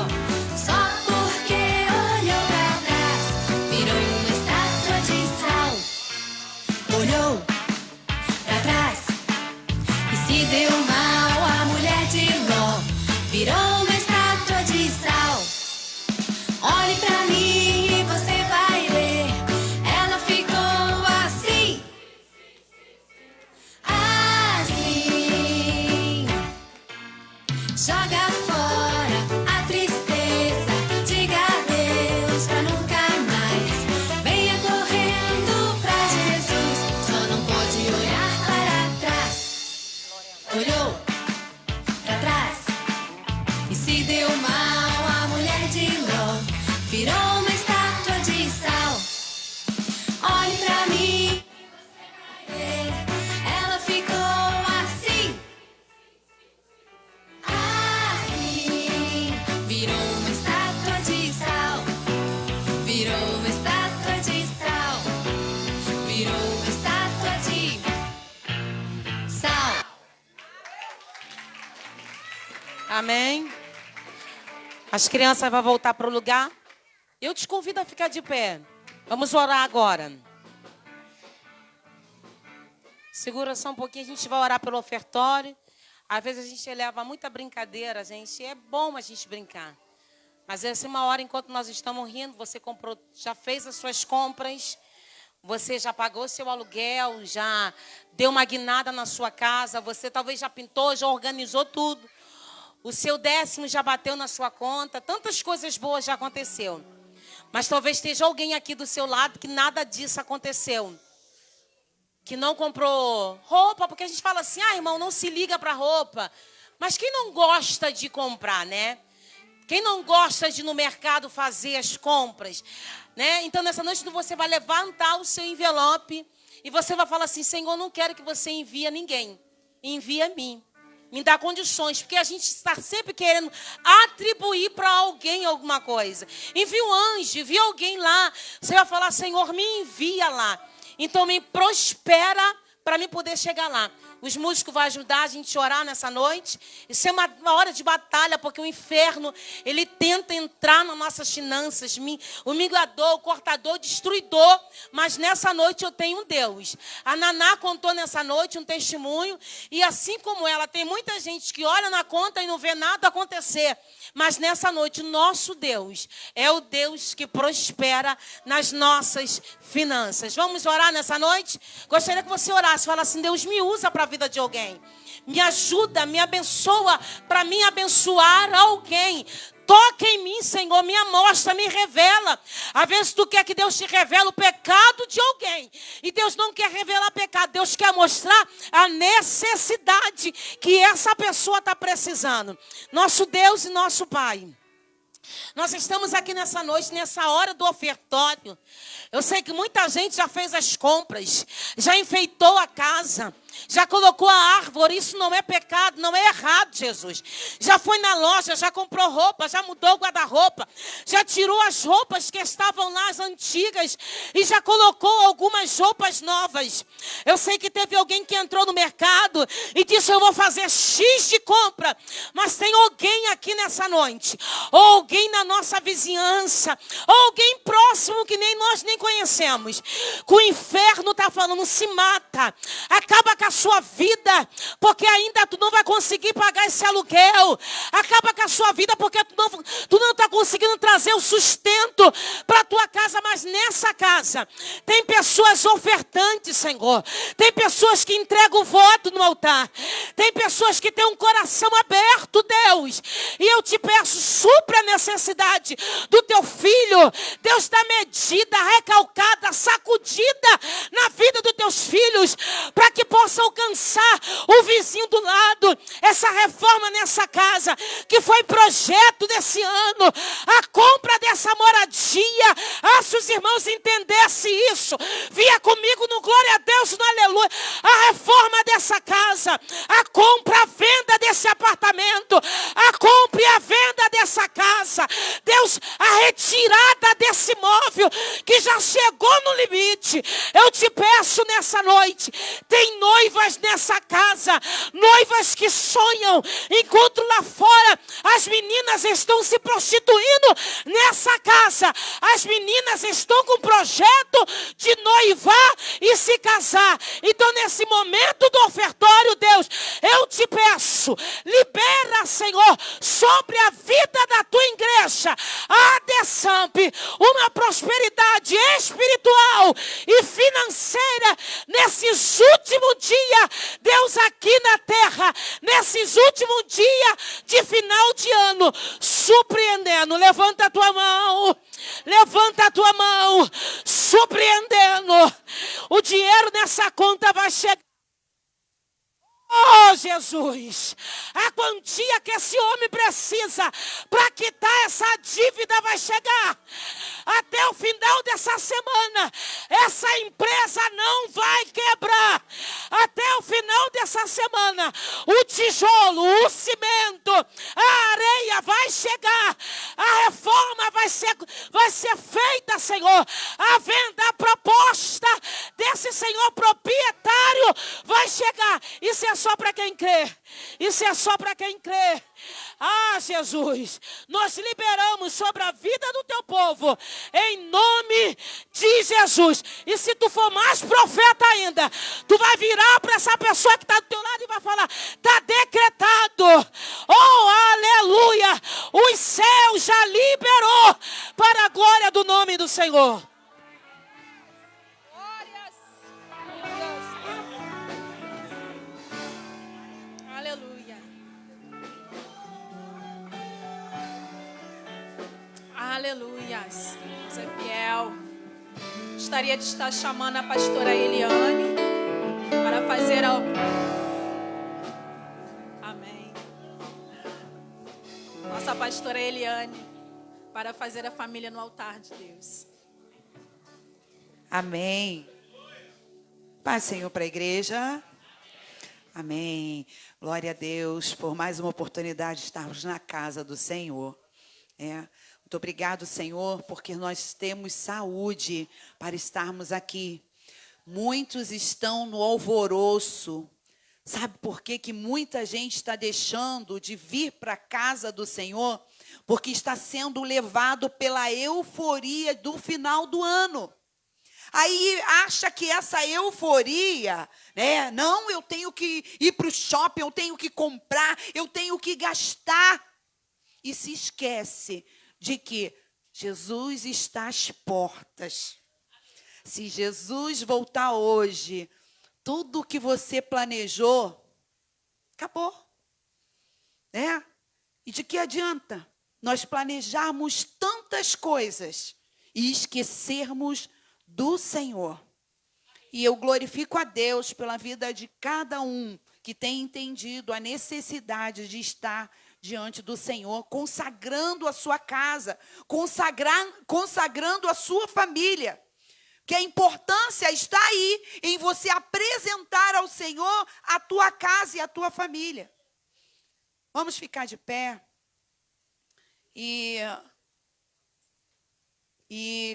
só porque olhou pra trás, virou uma estátua de sal. Olhou pra trás e se deu mal, a mulher de Ló virou uma estátua de sal. Olhe pra mim e você vai ver, ela ficou assim, assim. Joga fora a tristeza, diga adeus pra nunca mais. Venha correndo pra Jesus, só não pode olhar para trás. Olhou pra trás e se deu mal, a mulher de Ló virou uma estátua de sal. Olhe pra mim, ela ficou assim, assim. Virou uma estátua de sal, virou uma estátua de sal, virou uma estátua de sal. Amém? As crianças vão voltar para o lugar. Eu te convido a ficar de pé. Vamos orar agora. Segura só um pouquinho, a gente vai orar pelo ofertório. Às vezes a gente leva muita brincadeira, gente. É bom a gente brincar. Mas essa é uma hora, enquanto nós estamos rindo, você comprou, já fez as suas compras, você já pagou seu aluguel, já deu uma guinada na sua casa, você talvez já pintou, já organizou tudo. O seu 10º já bateu na sua conta, tantas coisas boas já aconteceu. Mas talvez esteja alguém aqui do seu lado que nada disso aconteceu. Que não comprou roupa, porque a gente fala assim, irmão, não se liga para roupa. Mas quem não gosta de comprar, né? Quem não gosta de ir no mercado fazer as compras, né? Então, nessa noite, você vai levantar o seu envelope e você vai falar assim: Senhor, não quero que você envie a ninguém. Envie a mim. Me dá condições, porque a gente está sempre querendo atribuir para alguém alguma coisa. Envia um anjo, envia alguém lá. Você vai falar: Senhor, me envia lá. Então, me prospera para mim poder chegar lá. Os músicos vão ajudar a gente a orar nessa noite. Isso é uma hora de batalha, porque o inferno, ele tenta entrar nas nossas finanças. O minglador, o cortador, o destruidor. Mas nessa noite eu tenho um Deus. A Naná contou nessa noite um testemunho. E assim como ela, tem muita gente que olha na conta e não vê nada acontecer. Mas nessa noite, o nosso Deus é o Deus que prospera nas nossas finanças. Vamos orar nessa noite? Gostaria que você orasse. Fala assim: Deus, me usa para a vida de alguém. Me ajuda, me abençoa para mim abençoar alguém. Toca em mim, Senhor, me mostra, me revela. Às vezes tu quer que Deus te revele o pecado de alguém. E Deus não quer revelar pecado. Deus quer mostrar a necessidade que essa pessoa está precisando. Nosso Deus e nosso Pai, nós estamos aqui nessa noite, nessa hora do ofertório. Eu sei que muita gente já fez as compras, já enfeitou a casa, já colocou a árvore. Isso não é pecado, não é errado, Jesus. Já foi na loja, já comprou roupa, já mudou o guarda-roupa, já tirou as roupas que estavam lá, as antigas, e já colocou algumas roupas novas. Eu sei que teve alguém que entrou no mercado e disse: eu vou fazer X de compra. Mas tem alguém aqui nessa noite, ou alguém na nossa vizinhança, ou alguém próximo que nem nós nem conhecemos, que o inferno está falando: se mata, acaba com a sua vida, porque ainda tu não vai conseguir pagar esse aluguel. Acaba com a sua vida, porque tu não está conseguindo trazer o sustento para a tua casa. Mas nessa casa tem pessoas ofertantes, Senhor. Tem pessoas que entregam o voto no altar. Tem pessoas que têm um coração aberto, Deus. E eu te peço, supra a necessidade do teu filho. Deus, dá medida, recalcada, sacudida na vida dos teus filhos, para que possa alcançar o vizinho do lado. Essa reforma nessa casa, que foi projeto desse ano, a compra dessa moradia. Se os irmãos entendessem isso, via comigo no glória a Deus, no aleluia. A reforma dessa casa, a compra, a venda desse apartamento, a compra e a venda dessa casa. Deus, a retirada desse imóvel que já chegou no limite. Eu te peço nessa noite, tem noivas nessa casa, noivas que sonham, enquanto lá fora as meninas estão se prostituindo, nessa casa as meninas estão com projeto de noivar e se casar. Então, nesse momento do ofertório, Deus, eu te peço, libera, Senhor, sobre a vida da tua igreja, a Desamp, uma prosperidade espiritual e financeira nesses últimos dias, Deus, aqui na terra, nesses últimos dias de final de ano, surpreendendo. Levanta a tua mão, levanta a tua mão, surpreendendo. O dinheiro nessa conta vai chegar. Oh, Jesus, a quantia que esse homem precisa para quitar essa dívida vai chegar. Até o final dessa semana, essa empresa não vai quebrar. Até o final dessa semana, o tijolo, o cimento, a areia vai chegar. A reforma vai ser feita, Senhor. A venda, a proposta desse Senhor proprietário vai chegar. Isso é só para quem crê. Isso é só para quem crê. Jesus, nós liberamos sobre a vida do teu povo, em nome de Jesus. E se tu for mais profeta ainda, tu vai virar para essa pessoa que está do teu lado e vai falar: está decretado. Oh, aleluia. Os céus já liberou para a glória do nome do Senhor. Aleluias. Deus é fiel. Gostaria de estar chamando a pastora Eliane para fazer a... Amém. Nossa pastora Eliane para fazer a família no altar de Deus. Amém. Paz, Senhor, para a igreja. Amém. Glória a Deus por mais uma oportunidade de estarmos na casa do Senhor. Muito obrigado, Senhor, porque nós temos saúde para estarmos aqui. Muitos estão no alvoroço. Sabe por quê que muita gente está deixando de vir para a casa do Senhor? Porque está sendo levado pela euforia do final do ano. Aí acha que essa euforia, né? Não, eu tenho que ir para o shopping, eu tenho que comprar, eu tenho que gastar. E se esquece de que Jesus está às portas. Se Jesus voltar hoje, tudo que você planejou, acabou. Né? E de que adianta nós planejarmos tantas coisas e esquecermos do Senhor? E eu glorifico a Deus pela vida de cada um que tem entendido a necessidade de estar diante do Senhor, consagrando a sua casa, consagrando a sua família. Que a importância está aí em você apresentar ao Senhor a tua casa e a tua família. Vamos ficar de pé. E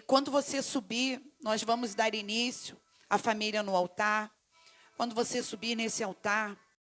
quando você subir, nós vamos dar início à família no altar. Quando você subir nesse altar,